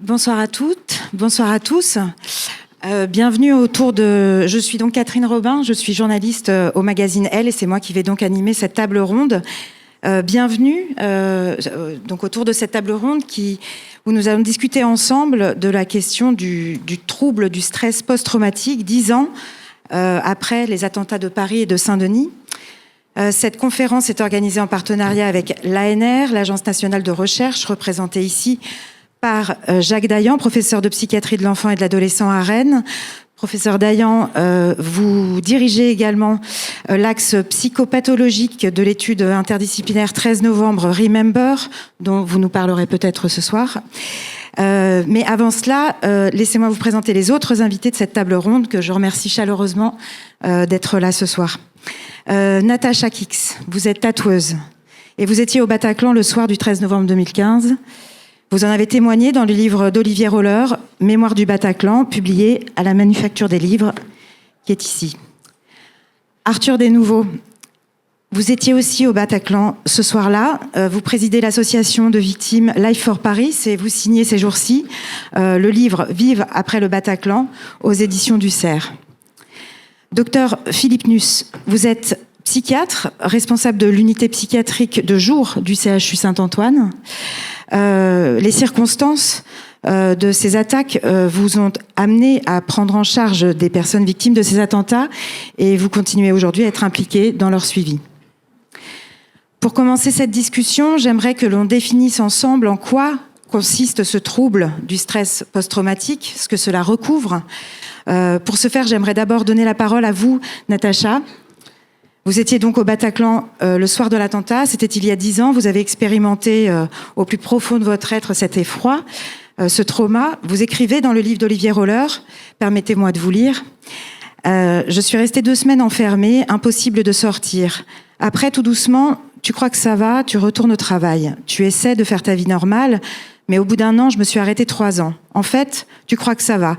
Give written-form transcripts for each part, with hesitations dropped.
Bonsoir à toutes, bonsoir à tous. Bienvenue autour de... Je suis donc Catherine Robin, je suis journaliste au magazine Elle et c'est moi qui vais donc animer cette table ronde. Bienvenue donc autour de cette table ronde où nous allons discuter ensemble de la question du trouble du stress post-traumatique 10 ans après les attentats de Paris et de Saint-Denis. Cette conférence est organisée en partenariat avec l'ANR, l'Agence nationale de recherche, représentée ici par Jacques Dayan, professeur de psychiatrie de l'enfant et de l'adolescent à Rennes. Professeur Dayan, vous dirigez également l'axe psychopathologique de l'étude interdisciplinaire 13 novembre Remember, dont vous nous parlerez peut-être ce soir. Mais avant cela, laissez-moi vous présenter les autres invités de cette table ronde que je remercie chaleureusement d'être là ce soir. Natacha Kix, vous êtes tatoueuse et vous étiez au Bataclan le soir du 13 novembre 2015. Vous en avez témoigné dans le livre d'Olivier Roller, Mémoire du Bataclan, publié à la Manufacture des Livres, qui est ici. Arthur Desnouveaux, vous étiez aussi au Bataclan ce soir-là. Vous présidez l'association de victimes Life for Paris et vous signez ces jours-ci le livre Vive après le Bataclan aux éditions du Cerf. Docteur Philippe Nuss, vous êtes psychiatre, responsable de l'unité psychiatrique de jour du CHU Saint-Antoine. Les circonstances de ces attaques vous ont amené à prendre en charge des personnes victimes de ces attentats et vous continuez aujourd'hui à être impliqué dans leur suivi. Pour commencer cette discussion, j'aimerais que l'on définisse ensemble en quoi consiste ce trouble du stress post-traumatique, ce que cela recouvre. Pour ce faire, j'aimerais d'abord donner la parole à vous, Natacha. Vous étiez donc au Bataclan le soir de l'attentat, c'était il y a 10 ans. Vous avez expérimenté au plus profond de votre être cet effroi, ce trauma. Vous écrivez dans le livre d'Olivier Roller, permettez-moi de vous lire. Je suis restée 2 semaines enfermée, impossible de sortir. Après, tout doucement, tu crois que ça va, tu retournes au travail. Tu essaies de faire ta vie normale, mais au bout d'1 an, je me suis arrêtée 3 ans. En fait, tu crois que ça va,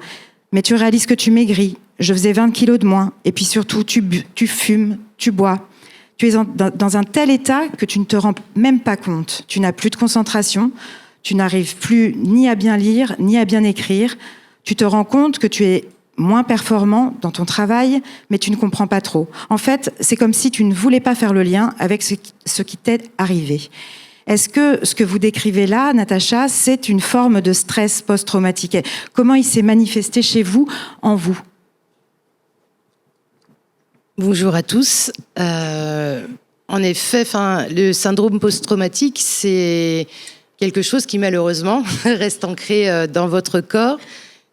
mais tu réalises que tu maigris. Je faisais 20 kilos de moins. Et puis surtout, tu fumes, tu bois. Tu es dans un tel état que tu ne te rends même pas compte. Tu n'as plus de concentration. Tu n'arrives plus ni à bien lire, ni à bien écrire. Tu te rends compte que tu es moins performant dans ton travail, mais tu ne comprends pas trop. En fait, c'est comme si tu ne voulais pas faire le lien avec ce qui t'est arrivé. Est-ce que ce que vous décrivez là, Natacha, c'est une forme de stress post-traumatique? Comment il s'est manifesté chez vous, en vous? Bonjour à tous. En effet, le syndrome post-traumatique, c'est quelque chose qui malheureusement reste ancré dans votre corps.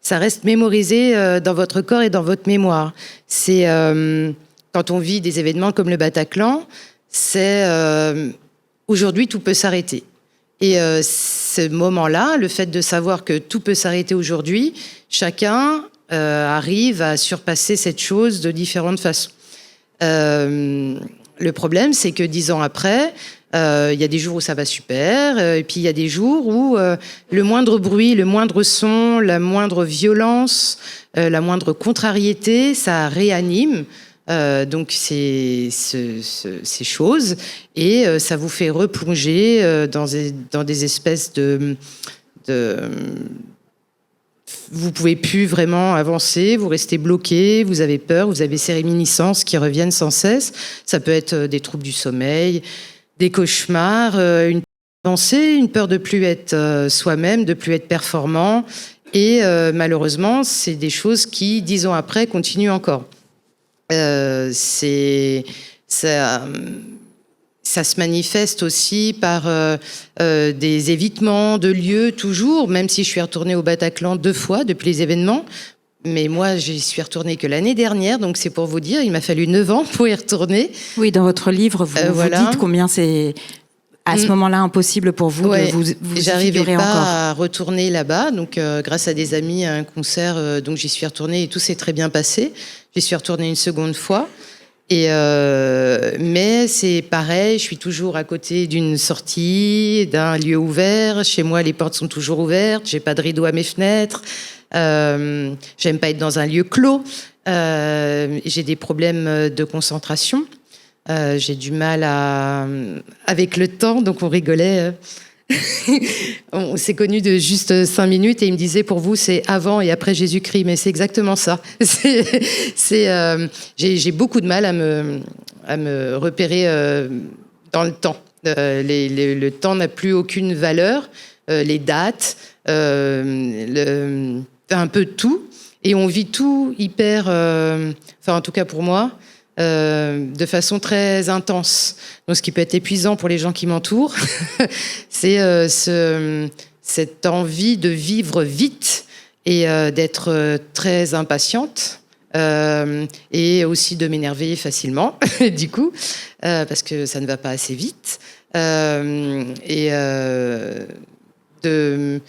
Ça reste mémorisé dans votre corps et dans votre mémoire. C'est quand on vit des événements comme le Bataclan, c'est aujourd'hui tout peut s'arrêter. Et ce moment-là, le fait de savoir que tout peut s'arrêter aujourd'hui, chacun arrive à surpasser cette chose de différentes façons. Le problème, c'est que 10 ans après, il y a des jours où ça va super, et puis il y a des jours où le moindre bruit, le moindre son, la moindre violence, la moindre contrariété, ça réanime donc ces choses, et ça vous fait replonger dans des espèces de vous pouvez plus vraiment avancer, vous restez bloqué, vous avez peur, vous avez ces réminiscences qui reviennent sans cesse. Ça peut être des troubles du sommeil, des cauchemars, une pensée, une peur de plus être soi-même, de plus être performant. Et malheureusement, c'est des choses qui, 10 ans après, continuent encore. Ça se manifeste aussi par des évitements de lieux, toujours, même si je suis retournée au Bataclan 2 fois depuis les événements. Mais moi, j'y suis retournée que l'année dernière, donc c'est pour vous dire, il m'a fallu 9 ans pour y retourner. Oui, dans votre livre, vous dites combien c'est à ce moment-là impossible pour vous de vous j'arrivais pas encore à retourner là-bas, donc grâce à des amis, à un concert, donc j'y suis retournée et tout s'est très bien passé. J'y suis retournée une seconde fois. Mais c'est pareil, je suis toujours à côté d'une sortie, d'un lieu ouvert. Chez moi, les portes sont toujours ouvertes. J'ai pas de rideau à mes fenêtres. J'aime pas être dans un lieu clos. J'ai des problèmes de concentration. J'ai du mal avec le temps, donc on rigolait On s'est connus de juste 5 minutes et il me disait pour vous c'est avant et après Jésus-Christ, mais c'est exactement ça. J'ai beaucoup de mal à me repérer dans le temps. Le temps n'a plus aucune valeur, les dates, un peu de tout, et on vit tout hyper, en tout cas pour moi, de façon très intense. Donc, ce qui peut être épuisant pour les gens qui m'entourent, c'est cette envie de vivre vite et d'être très impatiente. Et aussi de m'énerver facilement, du coup, parce que ça ne va pas assez vite. De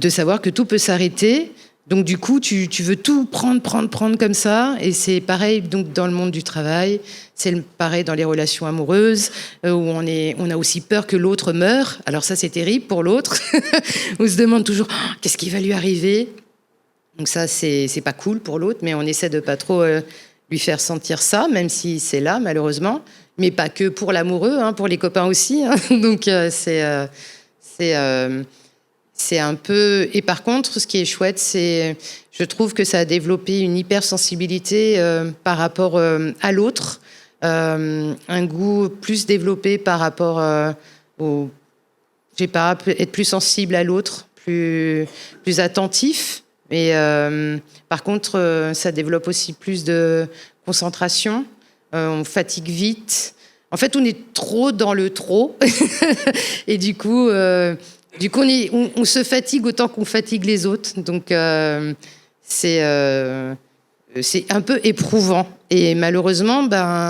savoir que tout peut s'arrêter. Donc du coup, tu veux tout prendre comme ça. Et c'est pareil donc dans le monde du travail. C'est pareil dans les relations amoureuses, où on a aussi peur que l'autre meure. Alors ça, c'est terrible pour l'autre. On se demande toujours qu'est-ce qui va lui arriver. Donc ça, c'est pas cool pour l'autre, mais on essaie de pas trop lui faire sentir ça, même si c'est là, malheureusement. Mais pas que pour l'amoureux, pour les copains aussi. Donc c'est un peu... Et par contre, ce qui est chouette, c'est... Je trouve que ça a développé une hypersensibilité par rapport à l'autre. Un goût plus développé par rapport au... Je sais pas, être plus sensible à l'autre, plus attentif. Mais par contre, ça développe aussi plus de concentration. On fatigue vite. En fait, on est trop dans le trop. Et du coup, on se fatigue autant qu'on fatigue les autres. Donc, c'est un peu éprouvant. Et malheureusement,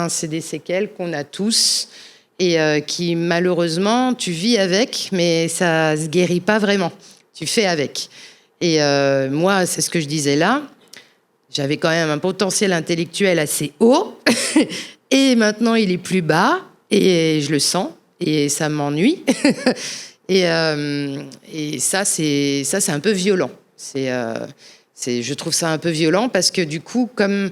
c'est des séquelles qu'on a tous et qui, malheureusement, tu vis avec, mais ça se guérit pas vraiment. Tu fais avec. Et moi, c'est ce que je disais là, j'avais quand même un potentiel intellectuel assez haut, et maintenant il est plus bas, et je le sens, et ça m'ennuie. et ça, c'est un peu violent. Je trouve ça un peu violent, parce que du coup, comme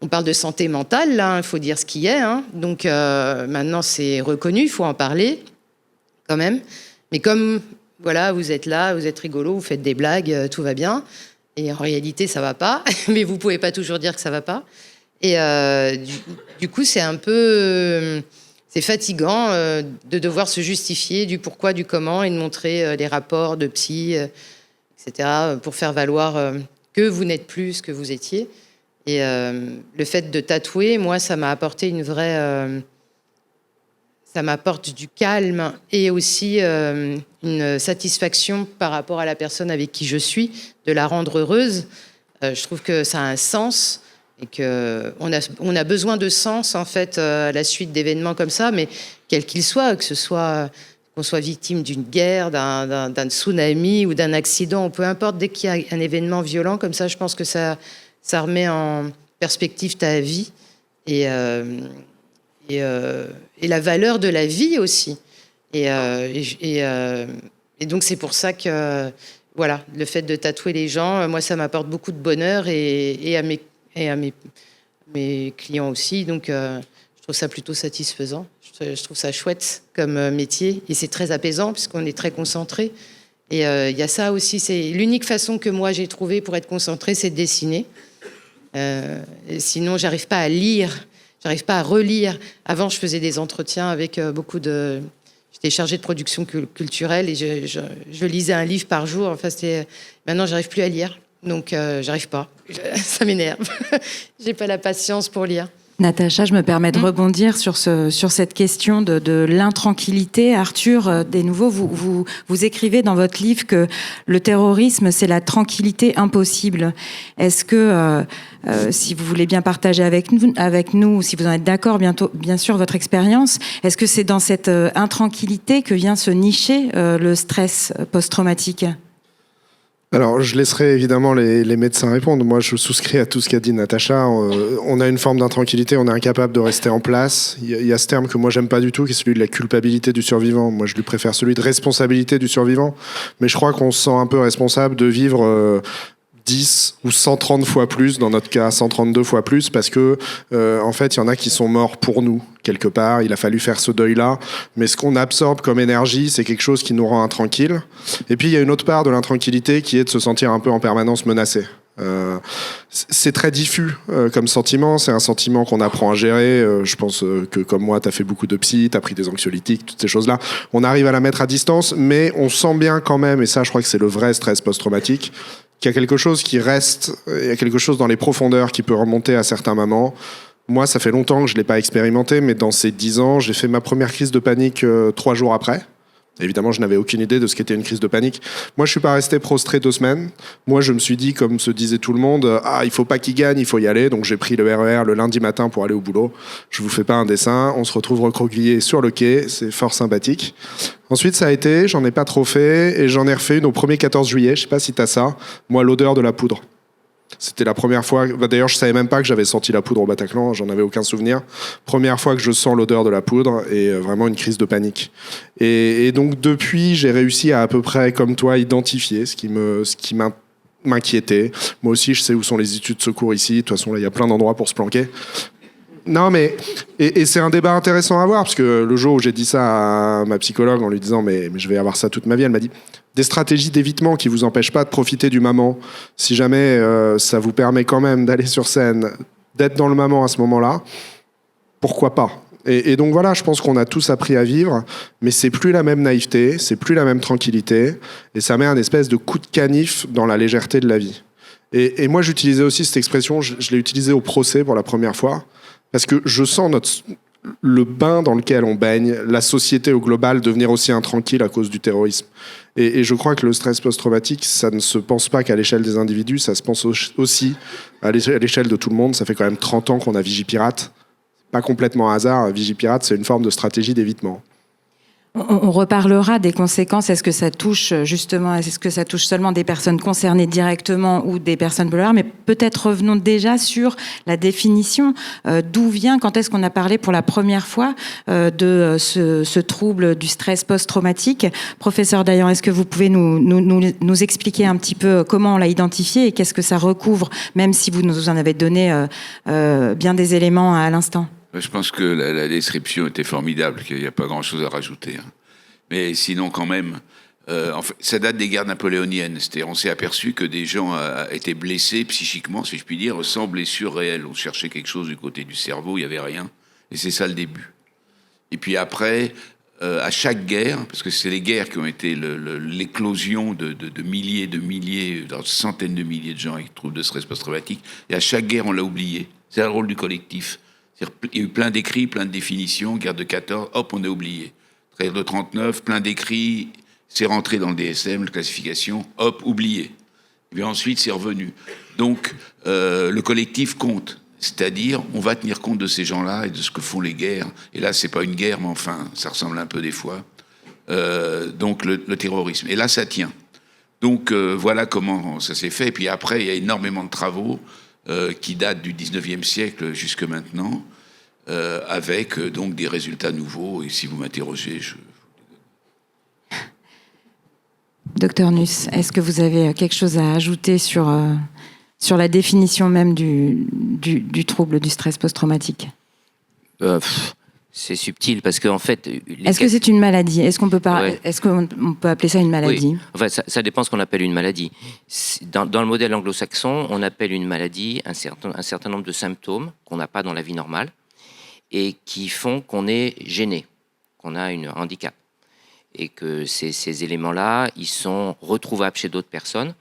on parle de santé mentale, là, il faut dire ce qui est, donc maintenant c'est reconnu, il faut en parler, quand même. Mais comme... Voilà, vous êtes là, vous êtes rigolo, vous faites des blagues, tout va bien. Et en réalité, ça va pas. Mais vous pouvez pas toujours dire que ça va pas. Et du coup, c'est un peu... c'est fatigant de devoir se justifier du pourquoi, du comment, et de montrer les rapports de psy, etc., pour faire valoir que vous n'êtes plus ce que vous étiez. Et le fait de tatouer, moi, ça m'a apporté une vraie... ça m'apporte du calme et aussi une satisfaction par rapport à la personne avec qui je suis, de la rendre heureuse. Je trouve que ça a un sens et qu'on a besoin de sens, en fait, à la suite d'événements comme ça, mais quel qu'il soit, qu'on soit victime d'une guerre, d'un tsunami ou d'un accident, peu importe, dès qu'il y a un événement violent comme ça, je pense que ça remet en perspective ta vie et la valeur de la vie aussi. Et donc, c'est pour ça que, voilà, le fait de tatouer les gens, moi, ça m'apporte beaucoup de bonheur et à mes clients aussi. Donc, je trouve ça plutôt satisfaisant. Je trouve ça chouette comme métier. Et c'est très apaisant puisqu'on est très concentré. Et il y a ça aussi. C'est l'unique façon que moi, j'ai trouvée pour être concentré, c'est de dessiner. Sinon, j'arrive pas à lire. J'arrive pas à relire. Avant, je faisais des entretiens avec beaucoup de... J'étais chargée de production culturelle et je lisais un livre par jour. Enfin, maintenant, j'arrive plus à lire. Donc, j'arrive pas. Ça m'énerve. J'ai pas la patience pour lire. Natacha, je me permets de rebondir sur cette question de l'intranquillité. Arthur, des Nouveaux, vous écrivez dans votre livre que le terrorisme, c'est la tranquillité impossible. Est-ce que, si vous voulez bien partager avec nous, si vous en êtes d'accord, bien sûr, votre expérience, est-ce que c'est dans cette intranquillité que vient se nicher le stress post-traumatique ? Alors, je laisserai évidemment les médecins répondre. Moi, je souscris à tout ce qu'a dit Natacha. On a une forme d'intranquillité, on est incapable de rester en place. Il y a ce terme que moi, j'aime pas du tout, qui est celui de la culpabilité du survivant. Moi, je lui préfère celui de responsabilité du survivant. Mais je crois qu'on se sent un peu responsable de vivre 10 ou 130 fois plus, dans notre cas 132 fois plus, parce que en fait, il y en a qui sont morts pour nous, quelque part. Il a fallu faire ce deuil-là. Mais ce qu'on absorbe comme énergie, c'est quelque chose qui nous rend intranquilles. Et puis, il y a une autre part de l'intranquillité qui est de se sentir un peu en permanence menacé. C'est très diffus comme sentiment. C'est un sentiment qu'on apprend à gérer. Je pense que comme moi, tu as fait beaucoup de psy, tu as pris des anxiolytiques, toutes ces choses-là. On arrive à la mettre à distance, mais on sent bien quand même, et ça je crois que c'est le vrai stress post-traumatique, qu'il y a quelque chose qui reste, il y a quelque chose dans les profondeurs qui peut remonter à certains moments. Moi, ça fait longtemps que je ne l'ai pas expérimenté, mais dans ces 10 ans, j'ai fait ma première crise de panique 3 jours après. Évidemment, je n'avais aucune idée de ce qu'était une crise de panique. Moi, je suis pas resté prostré 2 semaines. Moi, je me suis dit, comme se disait tout le monde, il faut pas qu'il gagne, il faut y aller. Donc, j'ai pris le RER le lundi matin pour aller au boulot. Je vous fais pas un dessin. On se retrouve recroquevillé sur le quai. C'est fort sympathique. Ensuite, ça a été, j'en ai pas trop fait, et j'en ai refait une au 1er 14 juillet. Je sais pas si t'as ça. Moi, l'odeur de la poudre. C'était la première fois. D'ailleurs, je savais même pas que j'avais senti la poudre au Bataclan. J'en avais aucun souvenir. Première fois que je sens l'odeur de la poudre et vraiment une crise de panique. Et donc depuis, j'ai réussi à peu près, comme toi, identifier ce qui m'inquiétait. Moi aussi, je sais où sont les issues de secours ici. De toute façon, là, il y a plein d'endroits pour se planquer. Non, mais et c'est un débat intéressant à avoir parce que le jour où j'ai dit ça à ma psychologue en lui disant mais je vais avoir ça toute ma vie, elle m'a dit des stratégies d'évitement qui vous empêchent pas de profiter du moment. Si jamais ça vous permet quand même d'aller sur scène, d'être dans le moment à ce moment-là, pourquoi pas? Et donc voilà, je pense qu'on a tous appris à vivre, mais c'est plus la même naïveté, c'est plus la même tranquillité, et ça met un espèce de coup de canif dans la légèreté de la vie. Et moi, j'utilisais aussi cette expression, je l'ai utilisée au procès pour la première fois. Parce que je sens le bain dans lequel on baigne, la société au global devenir aussi intranquille à cause du terrorisme. Et je crois que le stress post-traumatique, ça ne se pense pas qu'à l'échelle des individus, ça se pense aussi à l'échelle de tout le monde. Ça fait quand même 30 ans qu'on a Vigipirate. Pas complètement un hasard, Vigipirate, c'est une forme de stratégie d'évitement. On reparlera des conséquences. Est-ce que ça touche justement, est-ce que ça touche seulement des personnes concernées directement ou des personnes vulnérables? Mais peut-être revenons déjà sur la définition. D'où vient, quand est-ce qu'on a parlé pour la première fois de ce trouble du stress post-traumatique? Professeur Dayan, est-ce que vous pouvez nous expliquer un petit peu comment on l'a identifié et qu'est-ce que ça recouvre, même si vous nous en avez donné bien des éléments à l'instant? Je pense que la description était formidable, qu'il n'y a pas grand-chose à rajouter. Mais sinon, quand même, en fait, ça date des guerres napoléoniennes. C'est-à-dire, on s'est aperçu que des gens étaient blessés psychiquement, si je puis dire, sans blessure réelle. On cherchait quelque chose du côté du cerveau, il n'y avait rien. Et c'est ça le début. Et puis après, à chaque guerre, parce que c'est les guerres qui ont été l'éclosion de milliers, de centaines de milliers de gens avec troubles de stress post-traumatique, et à chaque guerre, on l'a oublié. C'est le rôle du collectif. Il y a eu plein d'écrits, plein de définitions. Guerre de 14, hop, on a oublié. Guerre de 39, plein d'écrits, c'est rentré dans le DSM, la classification, hop, oublié. Et puis ensuite, c'est revenu. Donc, le collectif compte. C'est-à-dire, on va tenir compte de ces gens-là et de ce que font les guerres. Et là, c'est pas une guerre, mais enfin, ça ressemble un peu des fois. Donc, le terrorisme. Et là, ça tient. Donc, voilà comment ça s'est fait. Et puis après, il y a énormément de travaux qui datent du 19e siècle jusque maintenant, avec donc des résultats nouveaux. Et si vous m'interrogez, Docteur Nuss, est-ce que vous avez quelque chose à ajouter sur la définition même du trouble du stress post-traumatique? C'est subtil parce qu'en fait... Est-ce que c'est une maladie? Est-ce qu'on peut appeler ça une maladie? Oui. Enfin, ça dépend ce qu'on appelle une maladie. Dans le modèle anglo-saxon, on appelle une maladie un certain nombre de symptômes qu'on n'a pas dans la vie normale et qui font qu'on est gêné, qu'on a un handicap. Et que ces éléments-là, ils sont retrouvables chez d'autres personnes.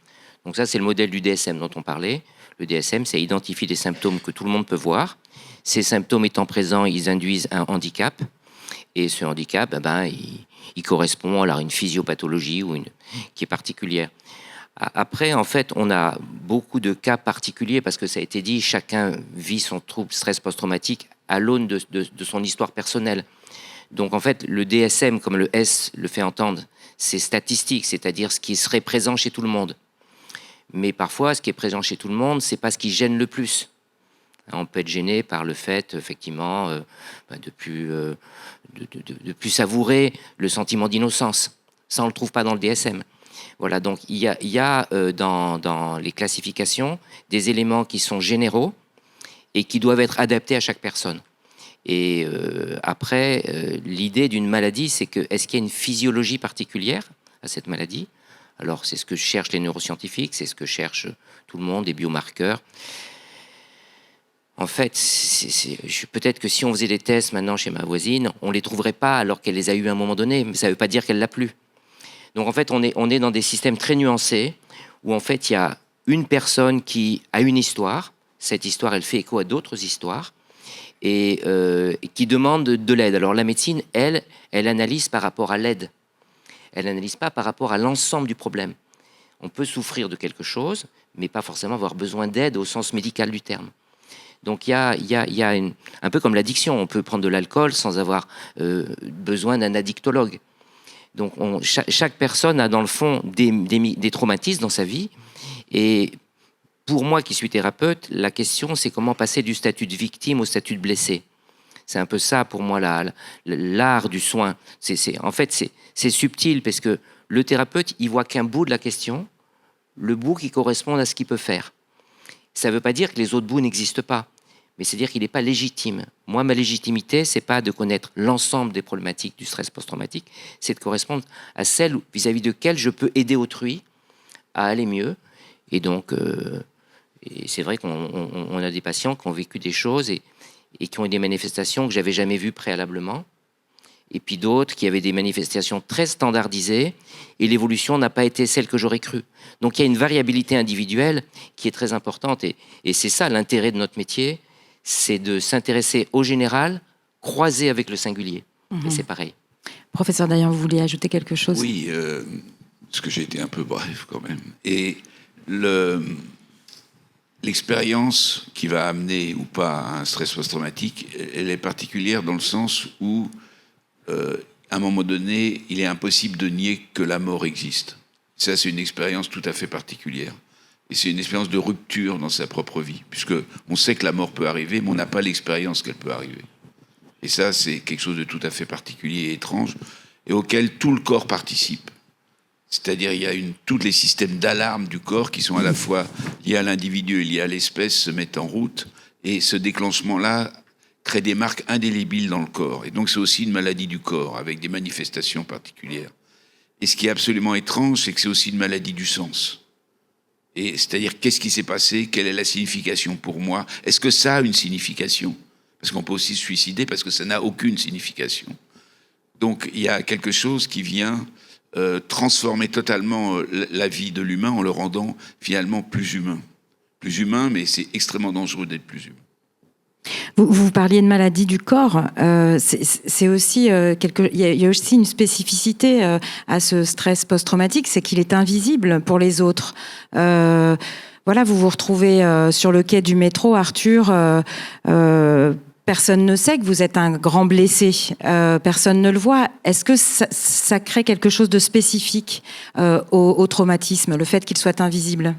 Donc ça, c'est le modèle du DSM dont on parlait. Le DSM, c'est identifier des symptômes que tout le monde peut voir. Ces symptômes étant présents, ils induisent un handicap. Et ce handicap, il correspond à une physiopathologie qui est particulière. Après, en fait, on a beaucoup de cas particuliers parce que ça a été dit, chacun vit son trouble stress post-traumatique à l'aune de son histoire personnelle. Donc, en fait, le DSM, comme le S le fait entendre, c'est statistique, c'est-à-dire ce qui serait présent chez tout le monde. Mais parfois, ce qui est présent chez tout le monde, c'est pas ce qui gêne le plus. On peut être gêné par le fait, effectivement, de plus savourer le sentiment d'innocence. Ça, on le trouve pas dans le DSM. Voilà, donc il y a dans les classifications des éléments qui sont généraux et qui doivent être adaptés à chaque personne. Et après, l'idée d'une maladie, c'est que est-ce qu'il y a une physiologie particulière à cette maladie? Alors, c'est ce que cherchent les neuroscientifiques, c'est ce que cherche tout le monde, des biomarqueurs. En fait, peut-être que si on faisait des tests maintenant chez ma voisine, on ne les trouverait pas alors qu'elle les a eus à un moment donné, mais ça ne veut pas dire qu'elle l'a plus. Donc en fait, on est dans des systèmes très nuancés où en fait, il y a une personne qui a une histoire. Cette histoire, elle fait écho à d'autres histoires et qui demande de l'aide. Alors la médecine, elle analyse par rapport à l'aide. Elle n'analyse pas par rapport à l'ensemble du problème. On peut souffrir de quelque chose, mais pas forcément avoir besoin d'aide au sens médical du terme. Donc il y a un peu comme l'addiction. On peut prendre de l'alcool sans avoir besoin d'un addictologue. Donc chaque personne a dans le fond des traumatismes dans sa vie. Et pour moi qui suis thérapeute, la question c'est comment passer du statut de victime au statut de blessé. C'est un peu ça pour moi l'art du soin. En fait, c'est subtil parce que le thérapeute, il voit qu'un bout de la question, le bout qui correspond à ce qu'il peut faire. Ça ne veut pas dire que les autres bouts n'existent pas, mais c'est dire qu'il n'est pas légitime. Moi, ma légitimité, c'est pas de connaître l'ensemble des problématiques du stress post-traumatique, c'est de correspondre à celle vis-à-vis de laquelle je peux aider autrui à aller mieux. Et donc, et c'est vrai qu'on a des patients qui ont vécu des choses et qui ont eu des manifestations que j'avais jamais vues préalablement. Et puis d'autres qui avaient des manifestations très standardisées et l'évolution n'a pas été celle que j'aurais cru. Donc il y a une variabilité individuelle qui est très importante et c'est ça l'intérêt de notre métier, c'est de s'intéresser au général croisé avec le singulier. Et c'est pareil. Professeur Dayan, vous vouliez ajouter quelque chose? Oui, parce que j'ai été un peu bref quand même. Et l'expérience qui va amener ou pas à un stress post-traumatique, elle est particulière dans le sens où à un moment donné, il est impossible de nier que la mort existe. Ça, c'est une expérience tout à fait particulière. Et c'est une expérience de rupture dans sa propre vie, puisqu'on sait que la mort peut arriver, mais on n'a pas l'expérience qu'elle peut arriver. Et ça, c'est quelque chose de tout à fait particulier et étrange, et auquel tout le corps participe. C'est-à-dire, il y a tous les systèmes d'alarme du corps qui sont à la fois liés à l'individu et liés à l'espèce se mettent en route, et ce déclenchement-là crée des marques indélébiles dans le corps. Et donc c'est aussi une maladie du corps, avec des manifestations particulières. Et ce qui est absolument étrange, c'est que c'est aussi une maladie du sens. Et c'est-à-dire, qu'est-ce qui s'est passé? Quelle est la signification pour moi? Est-ce que ça a une signification? Parce qu'on peut aussi se suicider parce que ça n'a aucune signification. Donc il y a quelque chose qui vient transformer totalement la vie de l'humain en le rendant finalement plus humain. Plus humain, mais c'est extrêmement dangereux d'être plus humain. Vous parliez de maladie du corps. C'est aussi il y a aussi une spécificité à ce stress post-traumatique, c'est qu'il est invisible pour les autres. Voilà, vous vous retrouvez sur le quai du métro, Arthur. Personne ne sait que vous êtes un grand blessé. Personne ne le voit. Est-ce que ça crée quelque chose de spécifique au traumatisme, le fait qu'il soit invisible?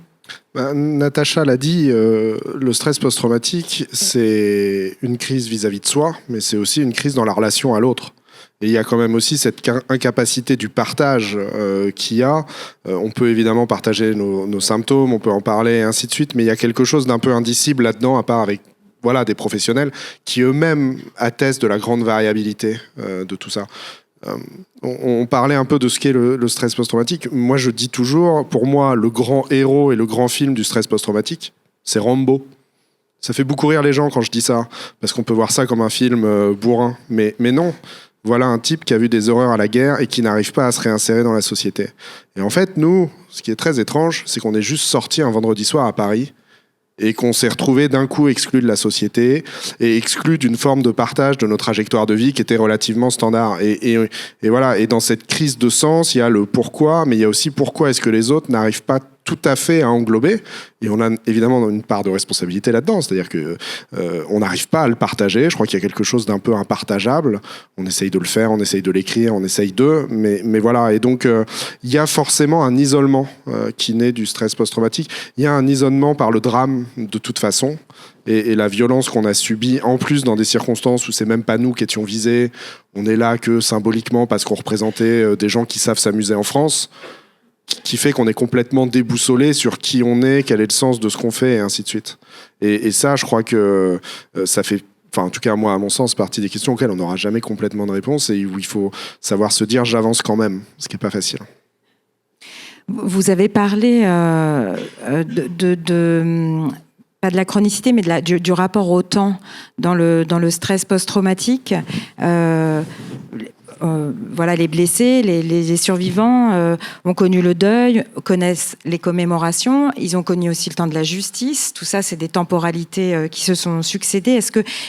Natacha l'a dit, le stress post-traumatique, c'est une crise vis-à-vis de soi, mais c'est aussi une crise dans la relation à l'autre. Et il y a quand même aussi cette incapacité du partage qu'il y a. On peut évidemment partager nos symptômes, on peut en parler, et ainsi de suite, mais il y a quelque chose d'un peu indicible là-dedans, à part avec des professionnels qui eux-mêmes attestent de la grande variabilité de tout ça. On parlait un peu de ce qu'est le stress post-traumatique. Moi, je dis toujours, pour moi, le grand héros et le grand film du stress post-traumatique, c'est Rambo. Ça fait beaucoup rire les gens quand je dis ça, parce qu'on peut voir ça comme un film bourrin. Mais non, voilà un type qui a vu des horreurs à la guerre et qui n'arrive pas à se réinsérer dans la société. Et en fait, nous, ce qui est très étrange, c'est qu'on est juste sortis un vendredi soir à Paris et qu'on s'est retrouvé d'un coup exclu de la société et exclu d'une forme de partage de nos trajectoires de vie qui était relativement standard. Et voilà. Et dans cette crise de sens, il y a le pourquoi, mais il y a aussi pourquoi est-ce que les autres n'arrivent pas tout à fait à englober. Et on a évidemment une part de responsabilité là-dedans. C'est-à-dire que on n'arrive pas à le partager. Je crois qu'il y a quelque chose d'un peu impartageable. On essaye de le faire, on essaye de l'écrire, on essaye mais voilà. Et donc, il y a forcément un isolement qui naît du stress post-traumatique. Il y a un isolement par le drame, de toute façon. Et la violence qu'on a subie, en plus dans des circonstances où c'est même pas nous qui étions visés. On est là que symboliquement parce qu'on représentait des gens qui savent s'amuser en France, qui fait qu'on est complètement déboussolé sur qui on est, quel est le sens de ce qu'on fait, et ainsi de suite. Et ça, je crois que ça fait, enfin, en tout cas, moi, à mon sens, partie des questions auxquelles on n'aura jamais complètement de réponse et où il faut savoir se dire j'avance quand même, ce qui n'est pas facile. Vous avez parlé pas de la chronicité, mais du rapport au temps dans le stress post-traumatique. Voilà, les blessés, les survivants ont connu le deuil, connaissent les commémorations, ils ont connu aussi le temps de la justice. Tout ça, c'est des temporalités qui se sont succédées.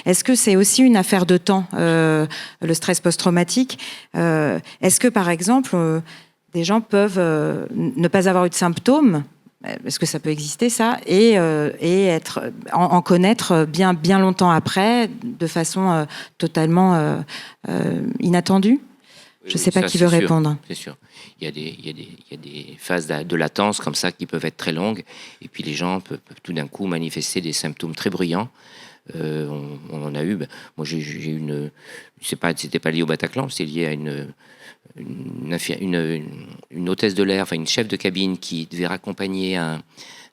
Est-ce que c'est aussi une affaire de temps, le stress post-traumatique? Est-ce que, par exemple, des gens peuvent ne pas avoir eu de symptômes? Est-ce que ça peut exister, ça, et en connaître bien longtemps après, de façon totalement inattendue? Je ne sais pas qui veut répondre. C'est sûr. Il y a des phases de latence comme ça qui peuvent être très longues, et puis les gens peuvent tout d'un coup manifester des symptômes très bruyants. On en a eu. Moi, j'ai eu une. C'était pas lié au Bataclan, c'est lié à une hôtesse de l'air, enfin une chef de cabine qui devait raccompagner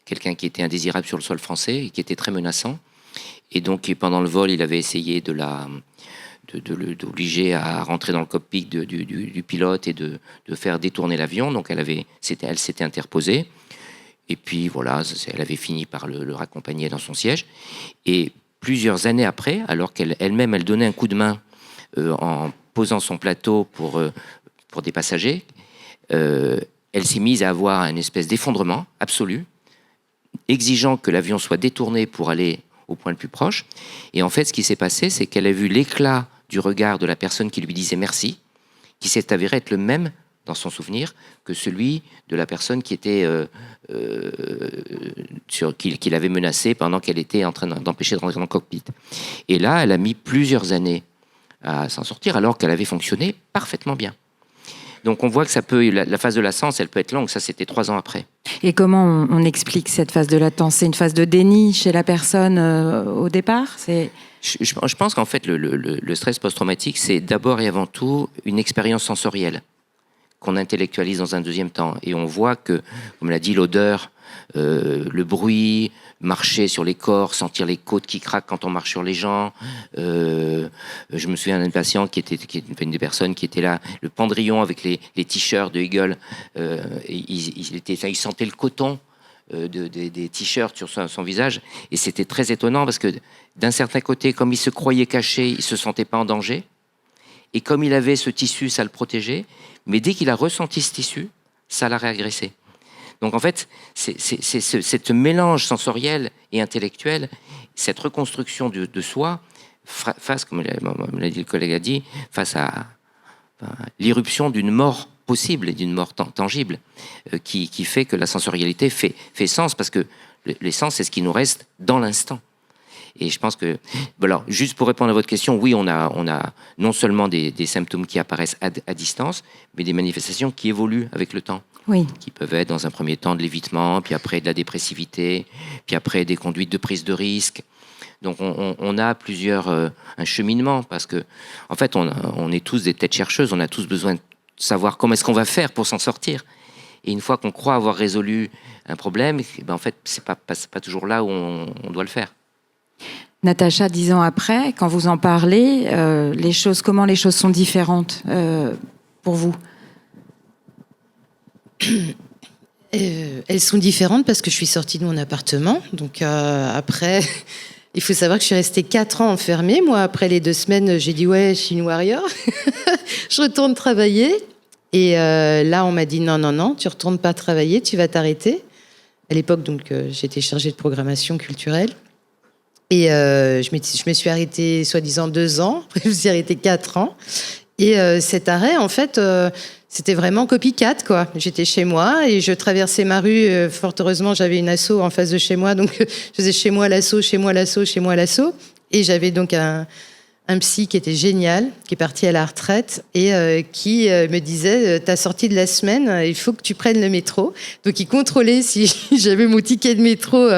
quelqu'un qui était indésirable sur le sol français et qui était très menaçant. Et donc pendant le vol, il avait essayé d'obliger à rentrer dans le cockpit du pilote et de faire détourner l'avion. Donc elle s'était interposée. Et puis voilà, elle avait fini par le raccompagner dans son siège. Et plusieurs années après, alors qu'elle-même elle donnait un coup de main en posant son plateau pour des passagers, elle s'est mise à avoir une espèce d'effondrement absolu, exigeant que l'avion soit détourné pour aller au point le plus proche. Et en fait, ce qui s'est passé, c'est qu'elle a vu l'éclat du regard de la personne qui lui disait merci, qui s'est avéré être le même dans son souvenir que celui de la personne qui était qui l'avait menacée pendant qu'elle était en train d'empêcher de rentrer dans le cockpit. Et là, elle a mis plusieurs années à s'en sortir, alors qu'elle avait fonctionné parfaitement bien. Donc on voit que la phase de latence, elle peut être longue. Ça, c'était 3 ans après. Et comment on explique cette phase de latence? C'est une phase de déni chez la personne au départ? Je pense qu'en fait, le stress post-traumatique, c'est d'abord et avant tout une expérience sensorielle qu'on intellectualise dans un deuxième temps. Et on voit que, comme l'a dit, l'odeur, le bruit, marcher sur les corps, sentir les côtes qui craquent quand on marche sur les gens. Je me souviens d'un patient qui était une des personnes qui était là, le pendrillon avec les t-shirts de Eagle. Il sentait le coton des t-shirts sur son visage. Et c'était très étonnant parce que d'un certain côté, comme il se croyait caché, il ne se sentait pas en danger. Et comme il avait ce tissu, ça le protégeait. Mais dès qu'il a ressenti ce tissu, ça l'a réagressé. Donc en fait, c'est ce mélange sensoriel et intellectuel, cette reconstruction de soi, face, comme l'a dit le collègue a dit, face à l'irruption d'une mort possible et d'une mort tangible, qui fait que la sensorialité fait sens, parce que les sens, c'est ce qui nous reste dans l'instant. Et je pense que, alors, juste pour répondre à votre question, oui, on a non seulement des symptômes qui apparaissent à distance, mais des manifestations qui évoluent avec le temps. Oui. Qui peuvent être dans un premier temps de l'évitement, puis après de la dépressivité, puis après des conduites de prise de risque. Donc on a un cheminement, parce que en fait on est tous des têtes chercheuses, on a tous besoin de savoir comment est-ce qu'on va faire pour s'en sortir. Et une fois qu'on croit avoir résolu un problème, en fait c'est pas toujours là où on doit le faire. Natacha, 10 ans après, quand vous en parlez, comment les choses sont différentes pour vous? Elles sont différentes parce que je suis sortie de mon appartement. Donc après, il faut savoir que je suis restée 4 ans enfermée. Moi, après les 2 semaines, j'ai dit ouais, je suis une warrior. Je retourne travailler. Et là, on m'a dit non, tu retournes pas travailler, tu vas t'arrêter. À l'époque, donc, j'étais chargée de programmation culturelle. Et je me suis arrêtée soi-disant 2 ans. Après, je me suis arrêtée 4 ans. Et cet arrêt, en fait, c'était vraiment copycat, quoi. J'étais chez moi et je traversais ma rue. Fort heureusement, j'avais une asso en face de chez moi. Donc, je faisais chez moi l'asso, chez moi l'asso, chez moi l'asso. Et j'avais donc un psy qui était génial, qui est parti à la retraite et qui me disait ta sortie de la semaine, il faut que tu prennes le métro. Donc, il contrôlait si j'avais mon ticket de métro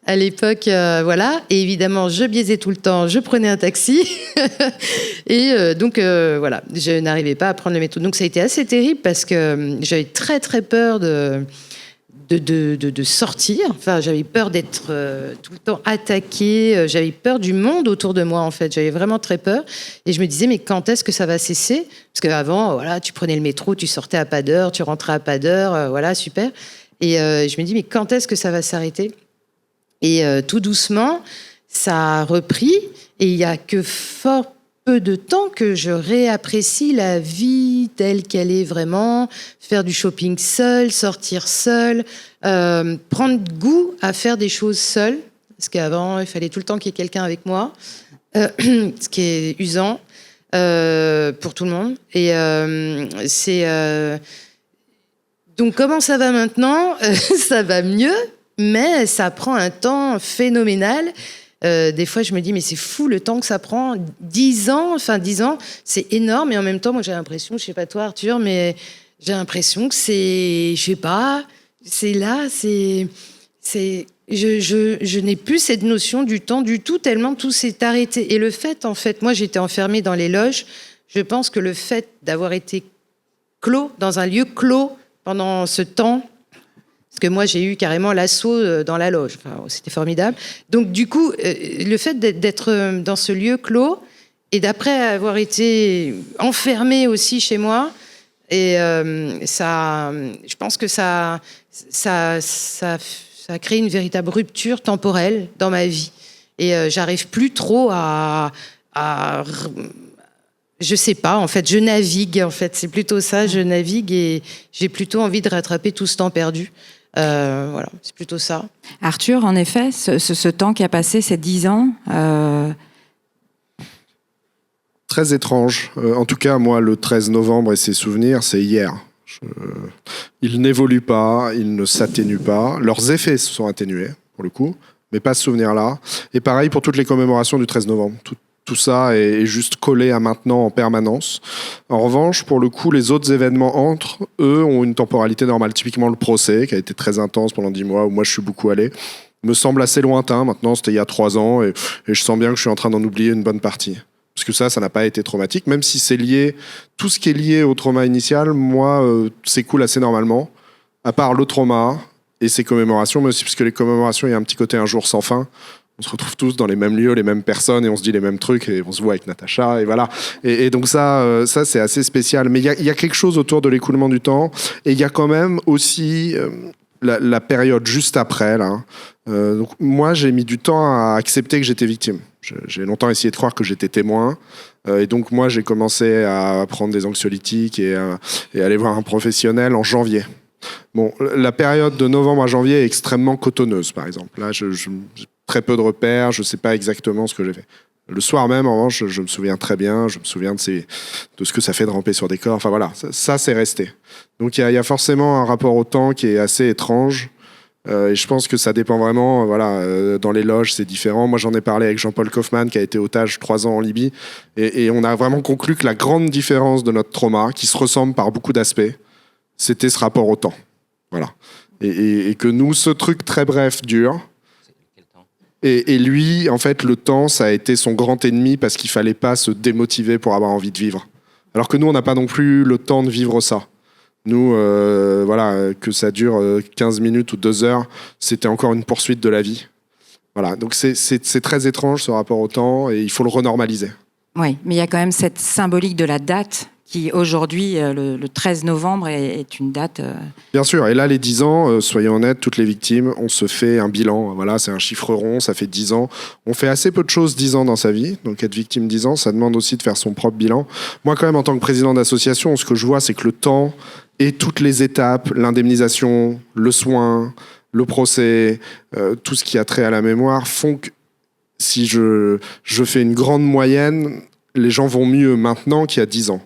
À l'époque, voilà. Et évidemment, je biaisais tout le temps, je prenais un taxi. Et donc, voilà, je n'arrivais pas à prendre le métro. Donc, ça a été assez terrible parce que j'avais très, très peur de sortir. Enfin, j'avais peur d'être tout le temps attaquée. J'avais peur du monde autour de moi, en fait. J'avais vraiment très peur. Et je me disais, mais quand est-ce que ça va cesser? Parce qu'avant, voilà, tu prenais le métro, tu sortais à pas d'heure, tu rentrais à pas d'heure, voilà, super. Et je me dis, mais quand est-ce que ça va s'arrêter? Et tout doucement, ça a repris. Et il n'y a que fort peu de temps que je réapprécie la vie telle qu'elle est vraiment, faire du shopping seul, sortir seul, prendre goût à faire des choses seul, parce qu'avant, il fallait tout le temps qu'il y ait quelqu'un avec moi, ce qui est usant pour tout le monde. Et donc, comment ça va maintenant? Ça va mieux, mais ça prend un temps phénoménal. Des fois, je me dis, mais c'est fou le temps que ça prend. 10 ans, c'est énorme. Et en même temps, moi, j'ai l'impression, je sais pas toi, Arthur, mais j'ai l'impression que c'est, je sais pas, c'est là, je n'ai plus cette notion du temps du tout, tellement tout s'est arrêté. Et le fait, en fait, moi, j'étais enfermée dans les loges. Je pense que le fait d'avoir été clos, dans un lieu clos pendant ce temps, parce que moi, j'ai eu carrément l'assaut dans la loge. Enfin, c'était formidable. Donc, du coup, le fait d'être dans ce lieu clos et d'après avoir été enfermé aussi chez moi, et ça, je pense que ça a créé une véritable rupture temporelle dans ma vie. Et j'arrive plus trop à je sais pas, en fait, je navigue, en fait, c'est plutôt ça, je navigue et j'ai plutôt envie de rattraper tout ce temps perdu. Voilà, c'est plutôt ça. Arthur, en effet, ce temps qui a passé, ces 10 ans... Très étrange. En tout cas, moi, le 13 novembre et ses souvenirs, c'est hier. Ils n'évoluent pas, ils ne s'atténuent pas. Leurs effets se sont atténués, pour le coup, mais pas ce souvenir-là. Et pareil pour toutes les commémorations du 13 novembre. Tout ça est juste collé à maintenant en permanence. En revanche, pour le coup, les autres événements entre eux ont une temporalité normale. Typiquement le procès, qui a été très intense pendant 10 mois, où moi je suis beaucoup allé, me semble assez lointain. Maintenant, c'était il y a 3 ans, et je sens bien que je suis en train d'en oublier une bonne partie. Parce que ça n'a pas été traumatique, même si c'est lié, tout ce qui est lié au trauma initial, moi, s'écoule assez normalement, à part le trauma et ses commémorations, mais aussi parce que les commémorations, il y a un petit côté un jour sans fin. On se retrouve tous dans les mêmes lieux, les mêmes personnes, et on se dit les mêmes trucs, et on se voit avec Natacha, et voilà. Et donc ça c'est assez spécial. Mais il y a quelque chose autour de l'écoulement du temps, et il y a quand même aussi la période juste après, là. Donc moi, j'ai mis du temps à accepter que j'étais victime. J'ai longtemps essayé de croire que j'étais témoin. Et donc moi, j'ai commencé à prendre des anxiolytiques et aller voir un professionnel en janvier. Bon, la période de novembre à janvier est extrêmement cotonneuse, par exemple. Là, j'ai très peu de repères, je ne sais pas exactement ce que j'ai fait. Le soir même, en revanche, je me souviens très bien, je me souviens de ce que ça fait de ramper sur des corps. Enfin voilà, ça c'est resté. Donc il y a forcément un rapport au temps qui est assez étrange. Et je pense que ça dépend vraiment, dans les loges, c'est différent. Moi, j'en ai parlé avec Jean-Paul Kaufmann, qui a été otage 3 ans en Libye. Et on a vraiment conclu que la grande différence de notre trauma, qui se ressemble par beaucoup d'aspects, c'était ce rapport au temps. Voilà. Et que nous, ce truc très bref dure. Et lui, en fait, le temps, ça a été son grand ennemi parce qu'il fallait pas se démotiver pour avoir envie de vivre. Alors que nous, on n'a pas non plus le temps de vivre ça. Nous, que ça dure 15 minutes ou 2 heures, c'était encore une poursuite de la vie. Voilà, donc c'est très étrange ce rapport au temps et il faut le renormaliser. Oui, mais il y a quand même cette symbolique de la date qui, aujourd'hui, le 13 novembre, est une date... Bien sûr, et là, les 10 ans, soyons honnêtes, toutes les victimes, on se fait un bilan. Voilà, c'est un chiffre rond, ça fait 10 ans. On fait assez peu de choses 10 ans dans sa vie, donc être victime 10 ans, ça demande aussi de faire son propre bilan. Moi, quand même, en tant que président d'association, ce que je vois, c'est que le temps et toutes les étapes, l'indemnisation, le soin, le procès, tout ce qui a trait à la mémoire, font que si je fais une grande moyenne, les gens vont mieux maintenant qu'il y a 10 ans.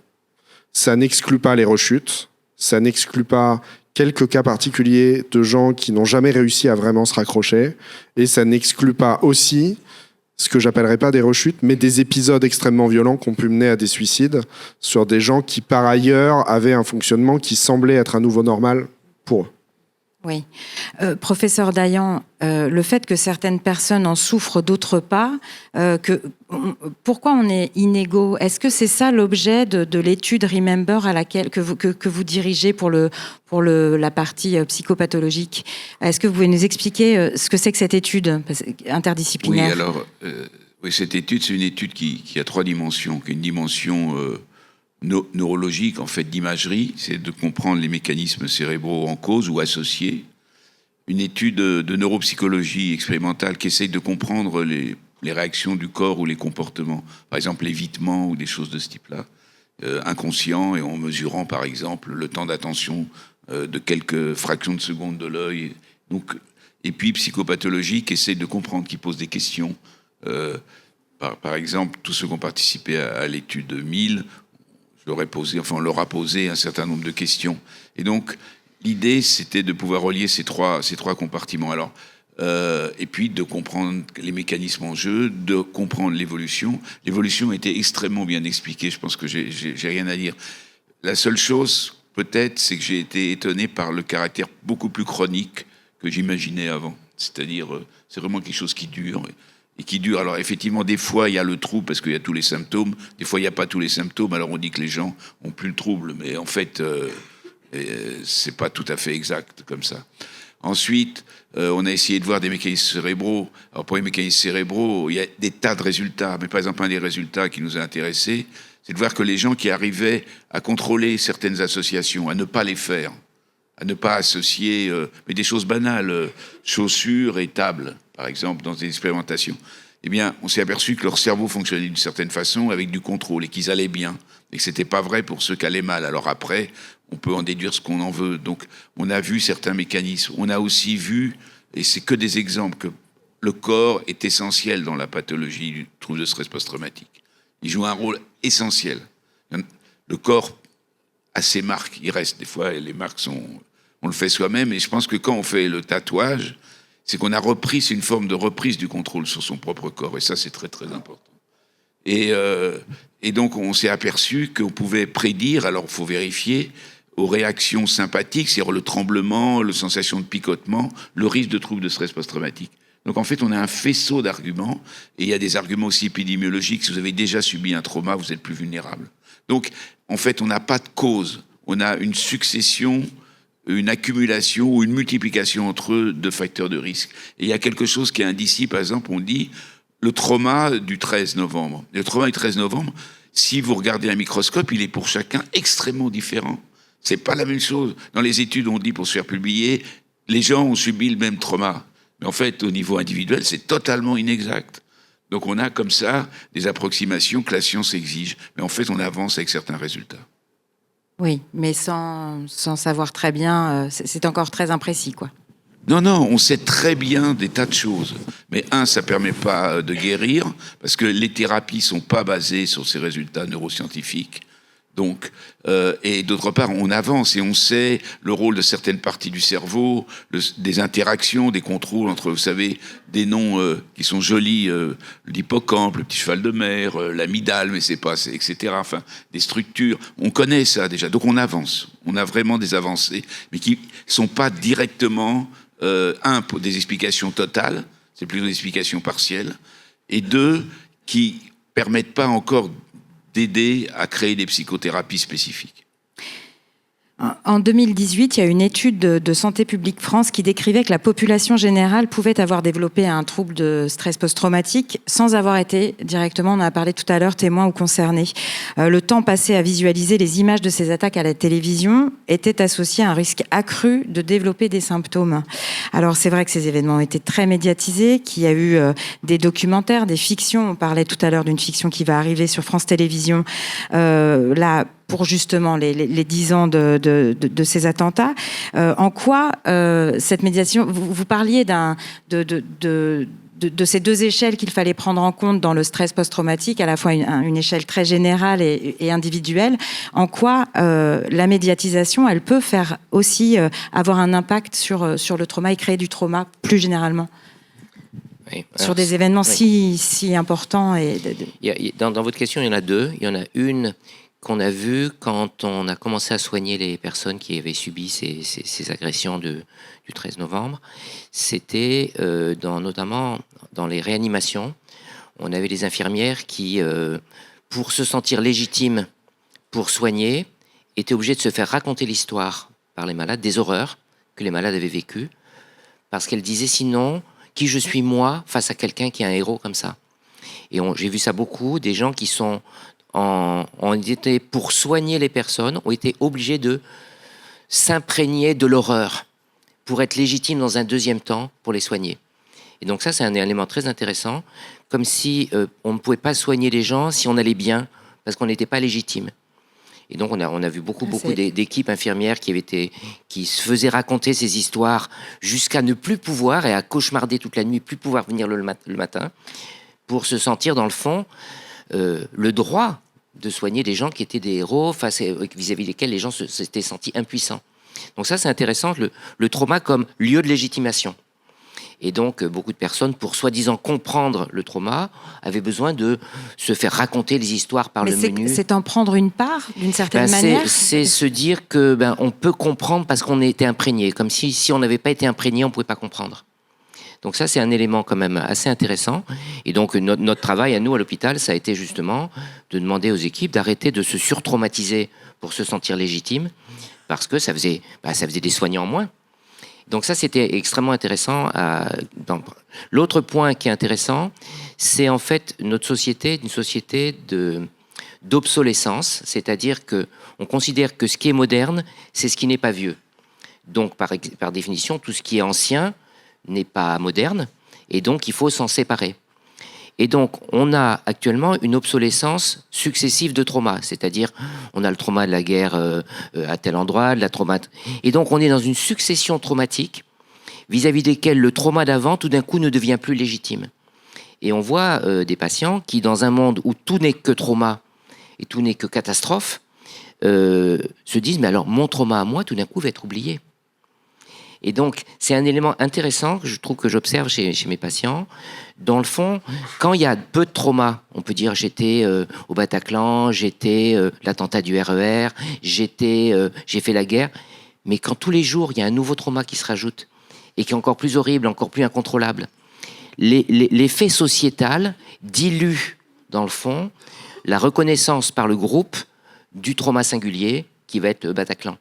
Ça n'exclut pas les rechutes, ça n'exclut pas quelques cas particuliers de gens qui n'ont jamais réussi à vraiment se raccrocher, et ça n'exclut pas aussi ce que j'appellerais pas des rechutes, mais des épisodes extrêmement violents qui ont pu mener à des suicides sur des gens qui, par ailleurs, avaient un fonctionnement qui semblait être un nouveau normal pour eux. Oui. Professeur Dayan, le fait que certaines personnes en souffrent, d'autres pas, pourquoi on est inégaux? Est-ce que c'est ça l'objet de l'étude Remember à laquelle que vous dirigez pour la partie psychopathologique? Est-ce que vous pouvez nous expliquer ce que c'est que cette étude interdisciplinaire? Oui, alors, cette étude, c'est une étude qui a 3 dimensions. Une dimension neurologique, en fait, d'imagerie, c'est de comprendre les mécanismes cérébraux en cause ou associés. Une étude de neuropsychologie expérimentale qui essaye de comprendre les réactions du corps ou les comportements. Par exemple, l'évitement ou des choses de ce type-là. Inconscient, et en mesurant, par exemple, le temps d'attention de quelques fractions de seconde de l'œil. Donc, et puis psychopathologie qui essaye de comprendre, qui pose des questions. Par exemple, tous ceux qui ont participé à l'étude 1000, on leur a posé un certain nombre de questions. Et donc, l'idée, c'était de pouvoir relier ces trois compartiments. Alors, et puis de comprendre les mécanismes en jeu, de comprendre l'évolution. L'évolution a été extrêmement bien expliquée. Je pense que j'ai rien à dire. La seule chose, peut-être, c'est que j'ai été étonné par le caractère beaucoup plus chronique que j'imaginais avant. C'est-à-dire, c'est vraiment quelque chose qui dure. Et qui dure. Alors effectivement, des fois, il y a le trouble parce qu'il y a tous les symptômes. Des fois, il n'y a pas tous les symptômes. Alors on dit que les gens ont plus le trouble. Mais en fait, c'est pas tout à fait exact comme ça. Ensuite, on a essayé de voir des mécanismes cérébraux. Alors pour les mécanismes cérébraux, il y a des tas de résultats. Mais par exemple, un des résultats qui nous a intéressés, c'est de voir que les gens qui arrivaient à contrôler certaines associations, à ne pas les faire, à ne pas associer mais des choses banales, chaussures et tables, par exemple, dans des expérimentations, eh bien, on s'est aperçu que leur cerveau fonctionnait d'une certaine façon avec du contrôle et qu'ils allaient bien. Et que c'était pas vrai pour ceux qui allaient mal. Alors après, on peut en déduire ce qu'on en veut. Donc, on a vu certains mécanismes. On a aussi vu, et c'est que des exemples, que le corps est essentiel dans la pathologie du trouble de stress post-traumatique. Il joue un rôle essentiel. Le corps a ses marques. Il reste. Des fois, les marques sont... On le fait soi-même. Et je pense que quand on fait le tatouage, c'est qu'on a repris, c'est une forme de reprise du contrôle sur son propre corps. Et ça, c'est très, très important. Et donc, on s'est aperçu qu'on pouvait prédire, alors il faut vérifier, aux réactions sympathiques, c'est-à-dire le tremblement, la sensation de picotement, le risque de troubles de stress post-traumatique. Donc, en fait, on a un faisceau d'arguments, et il y a des arguments aussi épidémiologiques. Si vous avez déjà subi un trauma, vous êtes plus vulnérable. Donc, en fait, on n'a pas de cause. On a une succession, une accumulation ou une multiplication entre eux de facteurs de risque. Et il y a quelque chose qui est indicible. Par exemple, on dit le trauma du 13 novembre. Le trauma du 13 novembre, si vous regardez un microscope, il est pour chacun extrêmement différent. C'est pas la même chose. Dans les études, on dit, pour se faire publier, les gens ont subi le même trauma. Mais en fait, au niveau individuel, c'est totalement inexact. Donc on a comme ça des approximations que la science exige. Mais en fait, on avance avec certains résultats. Oui, mais sans savoir très bien, c'est encore très imprécis, quoi. Non, on sait très bien des tas de choses. Mais ça permet pas de guérir, parce que les thérapies sont pas basées sur ces résultats neuroscientifiques. Donc, et d'autre part, on avance et on sait le rôle de certaines parties du cerveau, des interactions, des contrôles entre, vous savez, des noms qui sont jolis, l'hippocampe, le petit cheval de mer, l'amygdale, mais c'est pas, etc. Enfin, des structures. On connaît ça déjà. Donc, on avance. On a vraiment des avancées, mais qui sont pas directement pour des explications totales, c'est plutôt des explications partielles, et 2, qui permettent pas encore d'aider à créer des psychothérapies spécifiques. En 2018, il y a une étude de Santé publique France qui décrivait que la population générale pouvait avoir développé un trouble de stress post-traumatique sans avoir été directement, on en a parlé tout à l'heure, témoin ou concerné. Le temps passé à visualiser les images de ces attaques à la télévision était associé à un risque accru de développer des symptômes. Alors c'est vrai que ces événements ont été très médiatisés, qu'il y a eu des documentaires, des fictions. On parlait tout à l'heure d'une fiction qui va arriver sur France Télévisions. Là, pour justement les 10 ans de ces attentats. En quoi cette médiation... Vous parliez de ces deux échelles qu'il fallait prendre en compte dans le stress post-traumatique, à la fois une échelle très générale et individuelle. En quoi la médiatisation, elle peut faire aussi avoir un impact sur le trauma et créer du trauma plus généralement ? Oui. Sur des événements si importants. Dans votre question, il y en a deux. Il y en a une qu'on a vu quand on a commencé à soigner les personnes qui avaient subi ces agressions du 13 novembre. C'était notamment dans les réanimations. On avait des infirmières qui, pour se sentir légitimes pour soigner, étaient obligées de se faire raconter l'histoire par les malades, des horreurs que les malades avaient vécues, parce qu'elles disaient sinon, qui je suis moi face à quelqu'un qui est un héros comme ça. Et j'ai vu ça beaucoup, des gens qui sont ont été, pour soigner les personnes, ont été obligés de s'imprégner de l'horreur pour être légitimes dans un deuxième temps pour les soigner. Et donc ça, c'est un élément très intéressant, comme si on ne pouvait pas soigner les gens si on allait bien, parce qu'on n'était pas légitime. Et donc on a vu beaucoup d'équipes infirmières qui se faisaient raconter ces histoires jusqu'à ne plus pouvoir, et à cauchemarder toute la nuit, plus pouvoir venir le matin, pour se sentir dans le fond le droit de soigner des gens qui étaient des héros vis-à-vis desquels les gens s'étaient sentis impuissants. Donc ça, c'est intéressant, le trauma comme lieu de légitimation. Et donc, beaucoup de personnes, pour soi-disant comprendre le trauma, avaient besoin de se faire raconter les histoires par le menu. C'est en prendre une part, d'une certaine manière. C'est se dire que on peut comprendre parce qu'on a été imprégné. Comme si on n'avait pas été imprégné, on ne pouvait pas comprendre. Donc ça, c'est un élément quand même assez intéressant. Et donc, notre travail à nous, à l'hôpital, ça a été justement de demander aux équipes d'arrêter de se surtraumatiser pour se sentir légitime, parce que ça faisait des soignants en moins. Donc ça, c'était extrêmement intéressant. L'autre point qui est intéressant, c'est en fait une société d'obsolescence, c'est-à-dire qu'on considère que ce qui est moderne, c'est ce qui n'est pas vieux. Donc, par définition, tout ce qui est ancien n'est pas moderne, et donc il faut s'en séparer. Et donc, on a actuellement une obsolescence successive de traumas, c'est-à-dire on a le trauma de la guerre à tel endroit, et donc on est dans une succession traumatique vis-à-vis desquels le trauma d'avant, tout d'un coup, ne devient plus légitime. Et on voit des patients qui, dans un monde où tout n'est que trauma et tout n'est que catastrophe, se disent, mais alors mon trauma à moi, tout d'un coup, va être oublié. Et donc, c'est un élément intéressant que je trouve que j'observe chez mes patients. Dans le fond, quand il y a peu de trauma, on peut dire j'étais au Bataclan, j'étais l'attentat du RER, j'ai fait la guerre. Mais quand tous les jours, il y a un nouveau trauma qui se rajoute et qui est encore plus horrible, encore plus incontrôlable, l'effet sociétal dilue, dans le fond, la reconnaissance par le groupe du trauma singulier qui va être le Bataclan.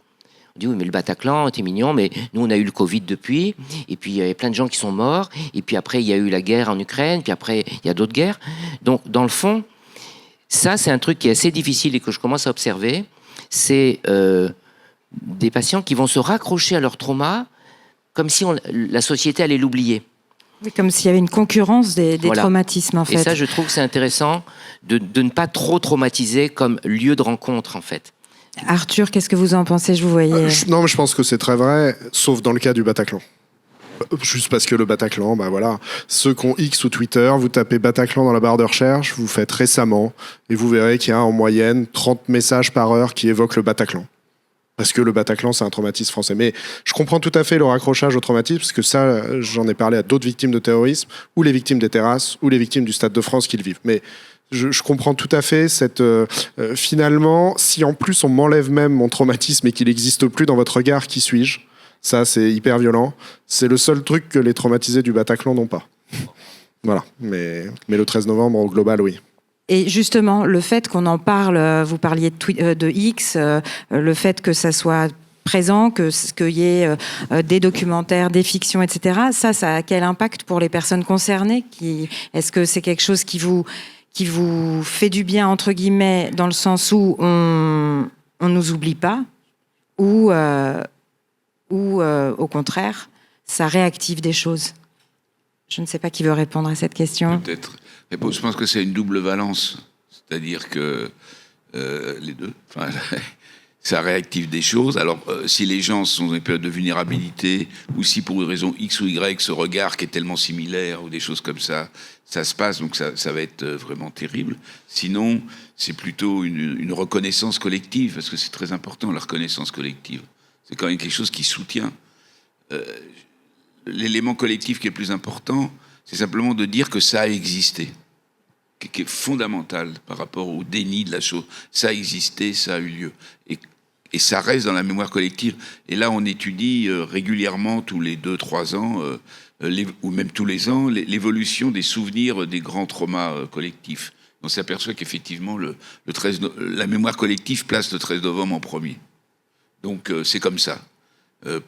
On dit oui, mais le Bataclan, t'es mignon, mais nous on a eu le Covid depuis, et puis il y avait plein de gens qui sont morts, et puis après il y a eu la guerre en Ukraine, puis après il y a d'autres guerres. Donc dans le fond, ça c'est un truc qui est assez difficile et que je commence à observer, c'est des patients qui vont se raccrocher à leur trauma comme si la société allait l'oublier. Oui, comme s'il y avait une concurrence des Voilà. traumatismes en fait. Et ça je trouve que c'est intéressant de ne pas trop traumatiser comme lieu de rencontre en fait. Arthur, qu'est-ce que vous en pensez? Je vous voyais. Non, mais je pense que c'est très vrai, sauf dans le cas du Bataclan. Juste parce que le Bataclan, bah voilà, ceux qui ont X ou Twitter, vous tapez Bataclan dans la barre de recherche, vous faites récemment, et vous verrez qu'il y a en moyenne 30 messages par heure qui évoquent le Bataclan. Parce que le Bataclan, c'est un traumatisme français. Mais je comprends tout à fait le raccrochage au traumatisme, parce que ça, j'en ai parlé à d'autres victimes de terrorisme, ou les victimes des terrasses, ou les victimes du Stade de France qui le vivent. Mais je comprends tout à fait cette... finalement, si en plus on m'enlève même mon traumatisme et qu'il n'existe plus dans votre regard, qui suis-je? Ça, c'est hyper violent. C'est le seul truc que les traumatisés du Bataclan n'ont pas. Voilà. Mais le 13 novembre, au global, oui. Et justement, le fait qu'on en parle, vous parliez de X, le fait que ça soit présent, qu'il y ait des documentaires, des fictions, etc., ça a quel impact pour les personnes concernées? Est-ce que c'est quelque chose qui vous fait du bien, entre guillemets, dans le sens où on nous oublie pas, ou au contraire, ça réactive des choses? Je ne sais pas qui veut répondre à cette question. Peut-être. Je pense que c'est une double valence. C'est-à-dire que les deux, enfin, ça réactive des choses. Alors, si les gens sont dans une période de vulnérabilité, ou si pour une raison X ou Y, ce regard qui est tellement similaire, ou des choses comme ça se passe, donc ça va être vraiment terrible. Sinon, c'est plutôt une reconnaissance collective, parce que c'est très important, la reconnaissance collective. C'est quand même quelque chose qui soutient. L'élément collectif qui est le plus important, c'est simplement de dire que ça a existé. qui est fondamental par rapport au déni de la chose. Ça a existé, ça a eu lieu. Et ça reste dans la mémoire collective. Et là, on étudie régulièrement, tous les 2-3 ans, ou même tous les ans, l'évolution des souvenirs des grands traumas collectifs. On s'aperçoit qu'effectivement, la mémoire collective place le 13 novembre en premier. Donc, c'est comme ça.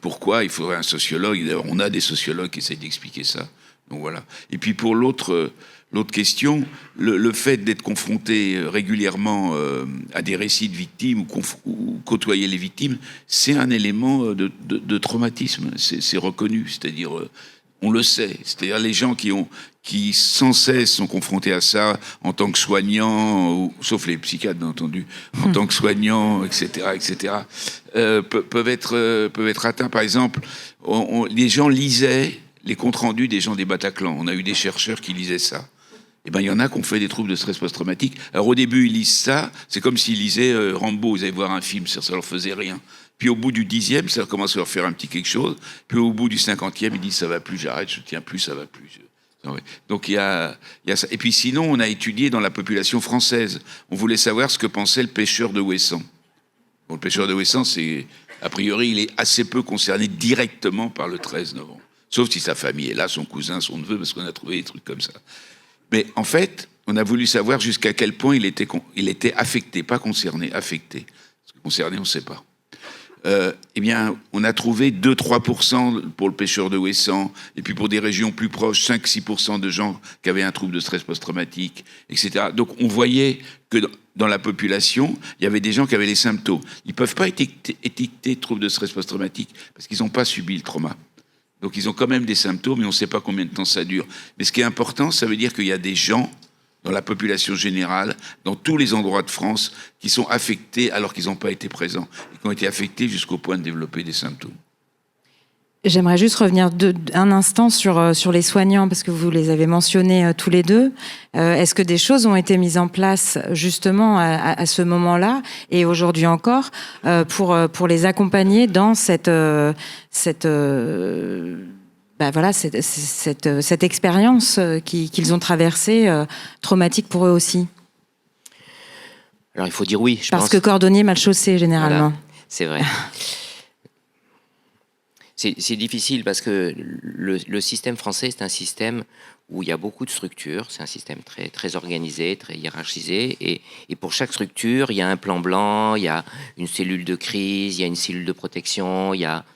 Pourquoi? Il faudrait un sociologue. D'ailleurs, on a des sociologues qui essayent d'expliquer ça. Donc voilà. Et puis pour l'autre question, le fait d'être confronté régulièrement à des récits de victimes ou côtoyer les victimes, c'est un élément de traumatisme. C'est reconnu. C'est-à-dire, on le sait. C'est-à-dire les gens qui sans cesse sont confrontés à ça en tant que soignants, sauf les psychiatres bien entendu, en tant que soignants, etc., peuvent être atteints. Par exemple, les gens lisaient les comptes rendus des gens des Bataclan. On a eu des chercheurs qui lisaient ça. Eh ben, il y en a qui ont fait des troubles de stress post-traumatique. Alors au début, ils lisent ça, c'est comme s'ils lisaient Rambo, ils allaient voir un film, ça leur faisait rien. Puis au bout du 10e, ça commence à leur faire un petit quelque chose. Puis au bout du 50e, ils disent ça va plus, j'arrête, je tiens plus, ça va plus. Donc il y a ça. Et puis sinon, on a étudié dans la population française. On voulait savoir ce que pensait le pêcheur de Ouessant. Bon, le pêcheur de Ouessant, a priori, il est assez peu concerné directement par le 13 novembre. Sauf si sa famille est là, son cousin, son neveu, parce qu'on a trouvé des trucs comme ça. Mais en fait, on a voulu savoir jusqu'à quel point il était affecté, pas concerné, affecté. Parce que concerné, on ne sait pas. Eh bien, on a trouvé 2-3% pour le pêcheur de Ouessant, et puis pour des régions plus proches, 5-6% de gens qui avaient un trouble de stress post-traumatique, etc. Donc on voyait que dans la population, il y avait des gens qui avaient les symptômes. Ils ne peuvent pas étiqueter trouble de stress post-traumatique parce qu'ils n'ont pas subi le trauma. Donc ils ont quand même des symptômes et on ne sait pas combien de temps ça dure. Mais ce qui est important, ça veut dire qu'il y a des gens dans la population générale, dans tous les endroits de France, qui sont affectés alors qu'ils n'ont pas été présents, et qui ont été affectés jusqu'au point de développer des symptômes. J'aimerais juste revenir un instant sur les soignants, parce que vous les avez mentionnés tous les deux. Est-ce que des choses ont été mises en place justement à ce moment-là, et aujourd'hui encore, pour les accompagner dans cette expérience qu'ils ont traversée, traumatique pour eux aussi? Alors il faut dire oui, je pense. Parce que cordonnier mal chaussé, généralement. Voilà, c'est vrai. C'est difficile parce que le système français, c'est un système où il y a beaucoup de structures. C'est un système très, très organisé, très hiérarchisé. Et pour chaque structure, il y a un plan blanc, il y a une cellule de crise, il y a une cellule de protection, il y a...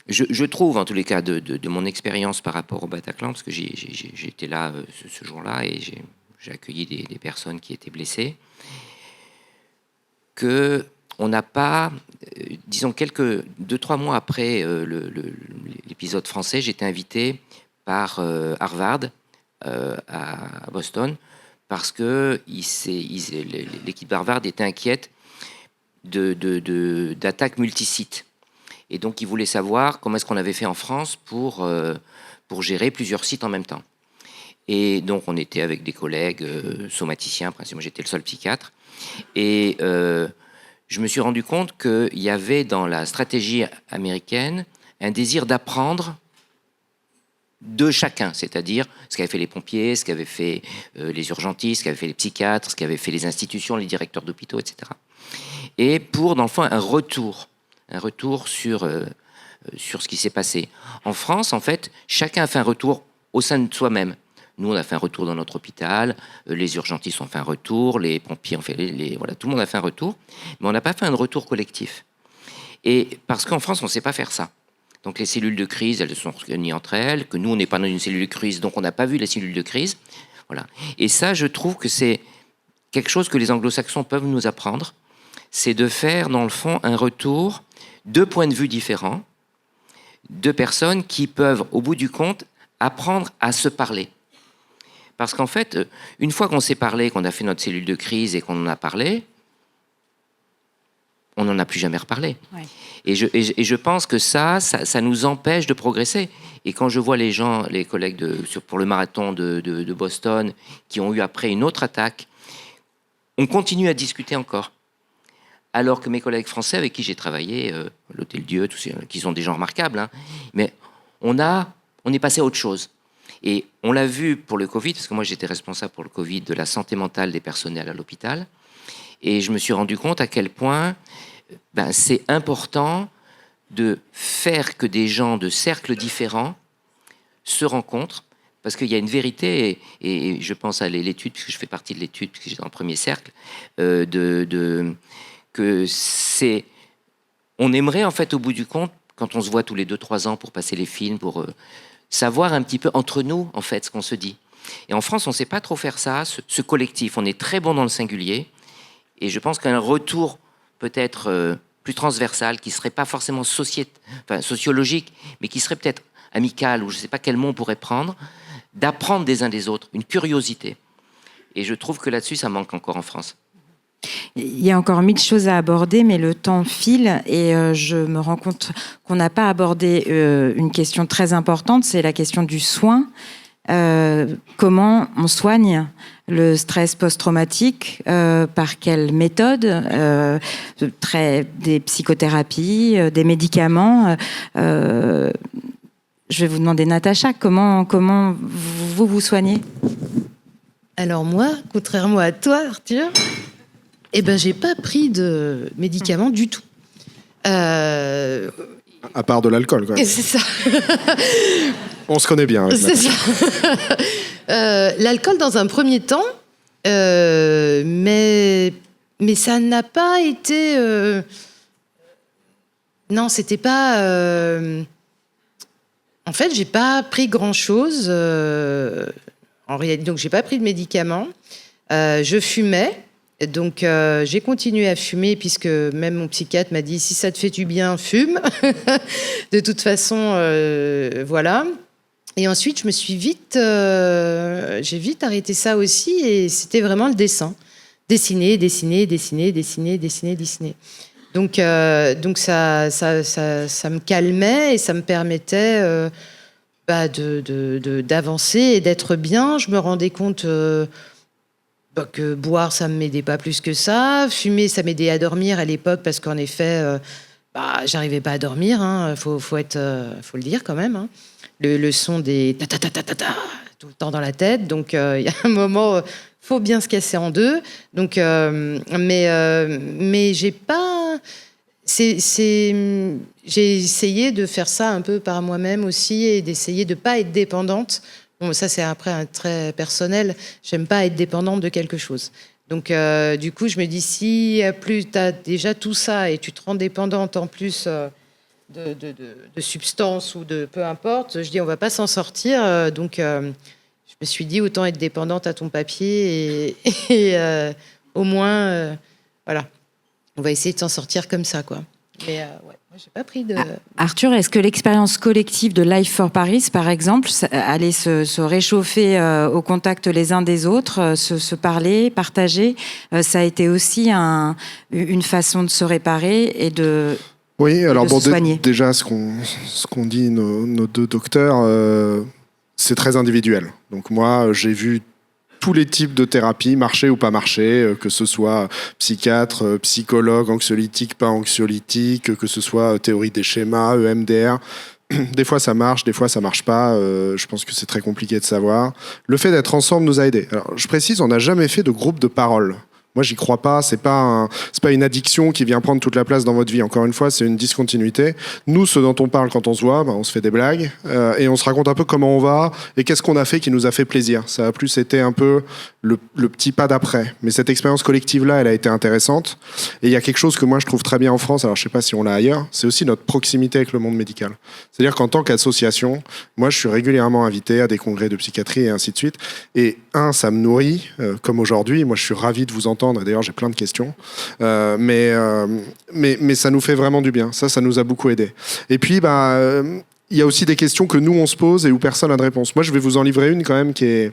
Je trouve, en tous les cas, de mon expérience par rapport au Bataclan, parce que j'étais là ce jour-là et j'ai accueilli des personnes qui étaient blessées, que on n'a pas, disons 2-3 mois après l'épisode français, j'étais invité par Harvard à Boston parce que l'équipe d'Harvard était inquiète d'attaques multisites. Et donc, ils voulaient savoir comment est-ce qu'on avait fait en France pour gérer plusieurs sites en même temps. Et donc, on était avec des collègues somaticiens, moi j'étais le seul psychiatre. Et je me suis rendu compte qu'il y avait dans la stratégie américaine un désir d'apprendre de chacun, c'est-à-dire ce qu'avaient fait les pompiers, ce qu'avaient fait les urgentistes, ce qu'avaient fait les psychiatres, ce qu'avaient fait les institutions, les directeurs d'hôpitaux, etc. Et pour, dans le fond, un retour sur ce qui s'est passé. En France, en fait, chacun a fait un retour au sein de soi-même. Nous, on a fait un retour dans notre hôpital, les urgentistes ont fait un retour, les pompiers ont fait voilà, tout le monde a fait un retour, mais on n'a pas fait un retour collectif. Et parce qu'en France, on ne sait pas faire ça. Donc les cellules de crise, elles sont réunies entre elles, que nous, on n'est pas dans une cellule de crise, donc on n'a pas vu les cellules de crise. Voilà. Et ça, je trouve que c'est quelque chose que les anglo-saxons peuvent nous apprendre, c'est de faire, dans le fond, un retour de points de vue différents, de personnes qui peuvent, au bout du compte, apprendre à se parler. Parce qu'en fait, une fois qu'on s'est parlé, qu'on a fait notre cellule de crise et qu'on en a parlé, on n'en a plus jamais reparlé. Ouais. Et je pense que ça nous empêche de progresser. Et quand je vois les gens, les collègues pour le marathon de Boston, qui ont eu après une autre attaque, on continue à discuter encore. Alors que mes collègues français avec qui j'ai travaillé, l'Hôtel Dieu, tous qui sont des gens remarquables, hein, mais on est passé à autre chose. Et on l'a vu pour le Covid, parce que moi j'étais responsable pour le Covid de la santé mentale des personnels à l'hôpital, et je me suis rendu compte à quel point c'est important de faire que des gens de cercles différents se rencontrent, parce qu'il y a une vérité, et je pense à l'étude, puisque je fais partie de l'étude, puisque j'étais dans le premier cercle, que c'est... On aimerait, en fait, au bout du compte, quand on se voit tous les 2-3 ans pour passer les films, pour savoir un petit peu entre nous, en fait, ce qu'on se dit. Et en France, on ne sait pas trop faire ça, ce collectif. On est très bon dans le singulier, et je pense qu'un retour peut-être plus transversal, qui ne serait pas forcément sociologique, mais qui serait peut-être amical, ou je ne sais pas quel mot on pourrait prendre, d'apprendre des uns des autres, une curiosité. Et je trouve que là-dessus, ça manque encore en France. Il y a encore 1000 choses à aborder, mais le temps file et je me rends compte qu'on n'a pas abordé une question très importante, c'est la question du soin. Comment on soigne le stress post-traumatique, par quelle méthode, des psychothérapies, des médicaments. Je vais vous demander, Natacha, comment vous soignez? Alors moi, contrairement à toi, Arthur, j'ai pas pris de médicaments du tout. À part de l'alcool, quoi. Et c'est ça. On se connaît bien. C'est ça. L'alcool dans un premier temps, mais ça n'a pas été... Non, c'était pas... En fait, j'ai pas pris grand-chose. En réalité, donc j'ai pas pris de médicaments. Je fumais. Donc j'ai continué à fumer puisque même mon psychiatre m'a dit si ça te fait du bien, fume. De toute façon, voilà. Et ensuite, j'ai vite arrêté ça aussi et c'était vraiment le dessin. Dessiner. Donc ça me calmait et ça me permettait d'avancer et d'être bien. Je me rendais compte que boire, ça me m'aidait pas plus que ça. Fumer, ça m'aidait à dormir à l'époque parce qu'en effet, j'arrivais pas à dormir. Hein. Faut le dire quand même. Hein. Le son des ta tout le temps dans la tête. Donc il y a un moment, faut bien se casser en deux. Donc mais j'ai pas. J'ai essayé de faire ça un peu par moi-même aussi et d'essayer de pas être dépendante. Bon, ça, c'est après un trait personnel. J'aime pas être dépendante de quelque chose. Donc, du coup, je me dis, si plus tu as déjà tout ça et tu te rends dépendante en plus de substances ou de peu importe, je dis, on va pas s'en sortir. Donc, je me suis dit, autant être dépendante à ton papier et au moins, voilà, on va essayer de s'en sortir comme ça, quoi. Mais ouais. J'ai pas pris de... Arthur, est-ce que l'expérience collective de Life for Paris, par exemple, aller se réchauffer au contact les uns des autres, se parler, partager, ça a été aussi une façon de se réparer et de... Oui, alors bon, soigner. Déjà, ce qu'on dit nos deux docteurs, c'est très individuel. Donc moi, j'ai vu tous les types de thérapies, marcher ou pas marcher, que ce soit psychiatre, psychologue, anxiolytique, pas anxiolytique, que ce soit théorie des schémas, EMDR. Des fois ça marche, des fois ça marche pas. Je pense que c'est très compliqué de savoir. Le fait d'être ensemble nous a aidés. Alors, je précise, on n'a jamais fait de groupe de parole. Moi, j'y crois pas. C'est pas une addiction qui vient prendre toute la place dans votre vie. Encore une fois, c'est une discontinuité. Nous, ce dont on parle quand on se voit, on se fait des blagues et on se raconte un peu comment on va et qu'est-ce qu'on a fait qui nous a fait plaisir. Ça a plus été un peu le petit pas d'après. Mais cette expérience collective-là, elle a été intéressante. Et il y a quelque chose que moi, je trouve très bien en France. Alors, je sais pas si on l'a ailleurs. C'est aussi notre proximité avec le monde médical. C'est-à-dire qu'en tant qu'association, moi, je suis régulièrement invité à des congrès de psychiatrie et ainsi de suite. Et ça me nourrit, comme aujourd'hui. Moi, je suis ravi de vous entendre. D'ailleurs, j'ai plein de questions. Mais ça nous fait vraiment du bien. Ça nous a beaucoup aidé. Et puis, il y a aussi des questions que nous, on se pose et où personne n'a de réponse. Moi, je vais vous en livrer une quand même qui est...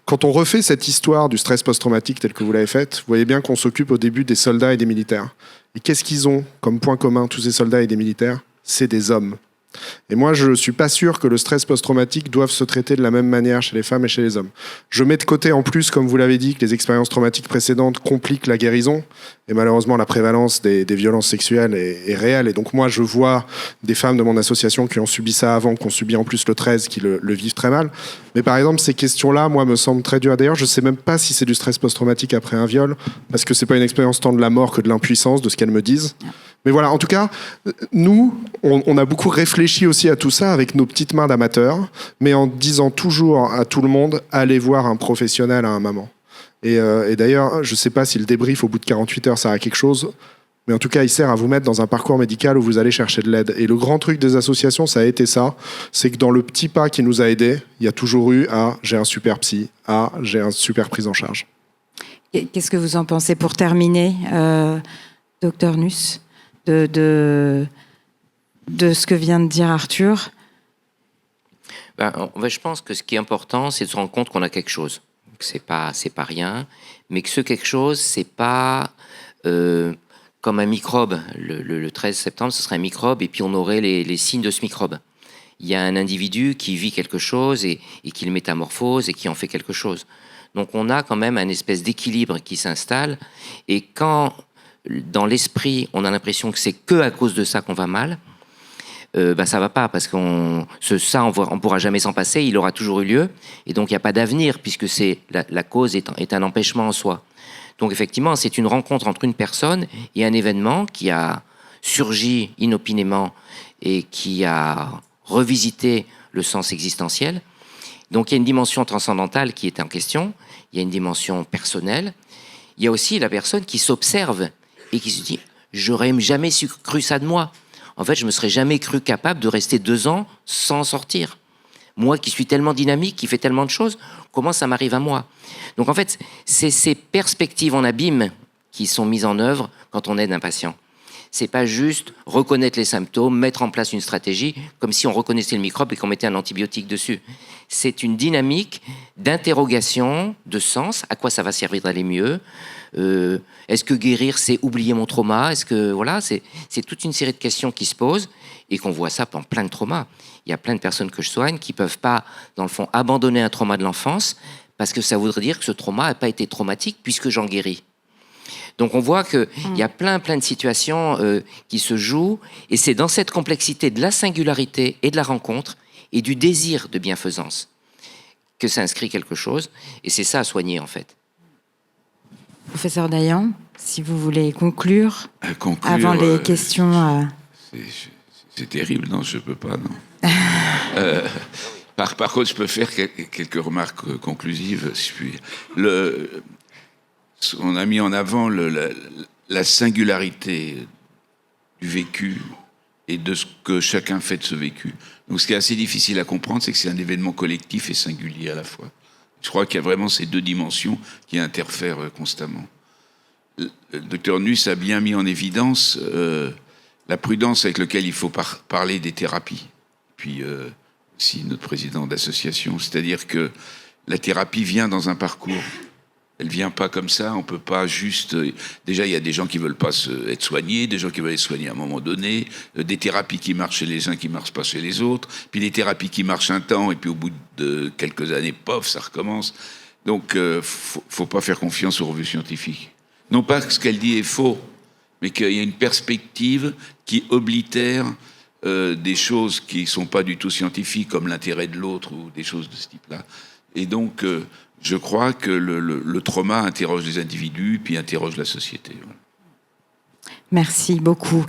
quand on refait cette histoire du stress post-traumatique telle que vous l'avez faite, vous voyez bien qu'on s'occupe au début des soldats et des militaires. Et qu'est-ce qu'ils ont comme point commun, tous ces soldats et des militaires? C'est des hommes. Et moi, je ne suis pas sûr que le stress post-traumatique doive se traiter de la même manière chez les femmes et chez les hommes. Je mets de côté en plus, comme vous l'avez dit, que les expériences traumatiques précédentes compliquent la guérison. Et malheureusement, la prévalence des violences sexuelles est réelle. Et donc moi, je vois des femmes de mon association qui ont subi ça avant, qui ont subi en plus le 13, qui le vivent très mal. Mais par exemple, ces questions-là, moi, me semblent très dures. D'ailleurs, je ne sais même pas si c'est du stress post-traumatique après un viol, parce que ce n'est pas une expérience tant de la mort que de l'impuissance, de ce qu'elles me disent. Mais voilà, en tout cas, nous, on a beaucoup réfléchi aussi à tout ça avec nos petites mains d'amateurs, mais en disant toujours à tout le monde, allez voir un professionnel à un moment. Et d'ailleurs, je ne sais pas si le débrief au bout de 48 heures sert à quelque chose, mais en tout cas, il sert à vous mettre dans un parcours médical où vous allez chercher de l'aide. Et le grand truc des associations, ça a été ça, c'est que dans le petit pas qui nous a aidés, il y a toujours eu « Ah, j'ai un super psy »,« Ah, j'ai un super prise en charge ». Qu'est-ce que vous en pensez pour terminer, Dr Nuss, de ce que vient de dire Arthur? Je pense que ce qui est important, c'est de se rendre compte qu'on a quelque chose. Que c'est pas rien, mais que ce quelque chose, c'est pas comme un microbe. Le 13 septembre, ce serait un microbe, et puis on aurait les signes de ce microbe. Il y a un individu qui vit quelque chose et qui le métamorphose et qui en fait quelque chose. Donc on a quand même un espèce d'équilibre qui s'installe, et quand dans l'esprit on a l'impression que c'est que à cause de ça qu'on va mal, ça va pas, parce on pourra jamais s'en passer, il aura toujours eu lieu, et donc il n'y a pas d'avenir, puisque c'est la cause est un empêchement en soi. Donc effectivement, c'est une rencontre entre une personne et un événement qui a surgi inopinément et qui a revisité le sens existentiel. Donc il y a une dimension transcendantale qui est en question, il y a une dimension personnelle, il y a aussi la personne qui s'observe et qui se dit « j'aurais jamais cru ça de moi ». En fait, je me serais jamais cru capable de rester 2 ans sans sortir. Moi qui suis tellement dynamique, qui fais tellement de choses, comment ça m'arrive à moi? Donc en fait, c'est ces perspectives en abîme qui sont mises en œuvre quand on aide un patient. C'est pas juste reconnaître les symptômes, mettre en place une stratégie, comme si on reconnaissait le microbe et qu'on mettait un antibiotique dessus. C'est une dynamique d'interrogation, de sens, à quoi ça va servir d'aller mieux. Est-ce que guérir, c'est oublier mon trauma? Est-ce que voilà, c'est toute une série de questions qui se posent, et qu'on voit ça dans plein de traumas. Il y a plein de personnes que je soigne qui peuvent pas, dans le fond, abandonner un trauma de l'enfance parce que ça voudrait dire que ce trauma n'a pas été traumatique puisque j'en guéris. Donc on voit qu'il y a plein de situations qui se jouent, et c'est dans cette complexité de la singularité et de la rencontre et du désir de bienfaisance que s'inscrit quelque chose, et c'est ça à soigner en fait. Professeur Dayan, si vous voulez conclure avant les questions. C'est terrible, non, je peux pas, non. Par contre, je peux faire quelques remarques conclusives, si je puis. On a mis en avant la singularité du vécu et de ce que chacun fait de ce vécu. Donc, ce qui est assez difficile à comprendre, c'est que c'est un événement collectif et singulier à la fois. Je crois qu'il y a vraiment ces deux dimensions qui interfèrent constamment. Le docteur Nuss a bien mis en évidence la prudence avec laquelle il faut parler des thérapies. Puis aussi notre président d'association, c'est-à-dire que la thérapie vient dans un parcours. Elle vient pas comme ça, on peut pas juste... Déjà, il y a des gens qui veulent pas être soignés, des gens qui veulent être soignés à un moment donné, des thérapies qui marchent chez les uns, qui marchent pas chez les autres, puis des thérapies qui marchent un temps, et puis au bout de quelques années, pof, ça recommence. Donc, faut pas faire confiance aux revues scientifiques. Non pas que ce qu'elle dit est faux, mais qu'il y a une perspective qui oblitère des choses qui sont pas du tout scientifiques, comme l'intérêt de l'autre ou des choses de ce type-là. Et donc... je crois que le trauma interroge les individus, puis interroge la société. Voilà. Merci beaucoup.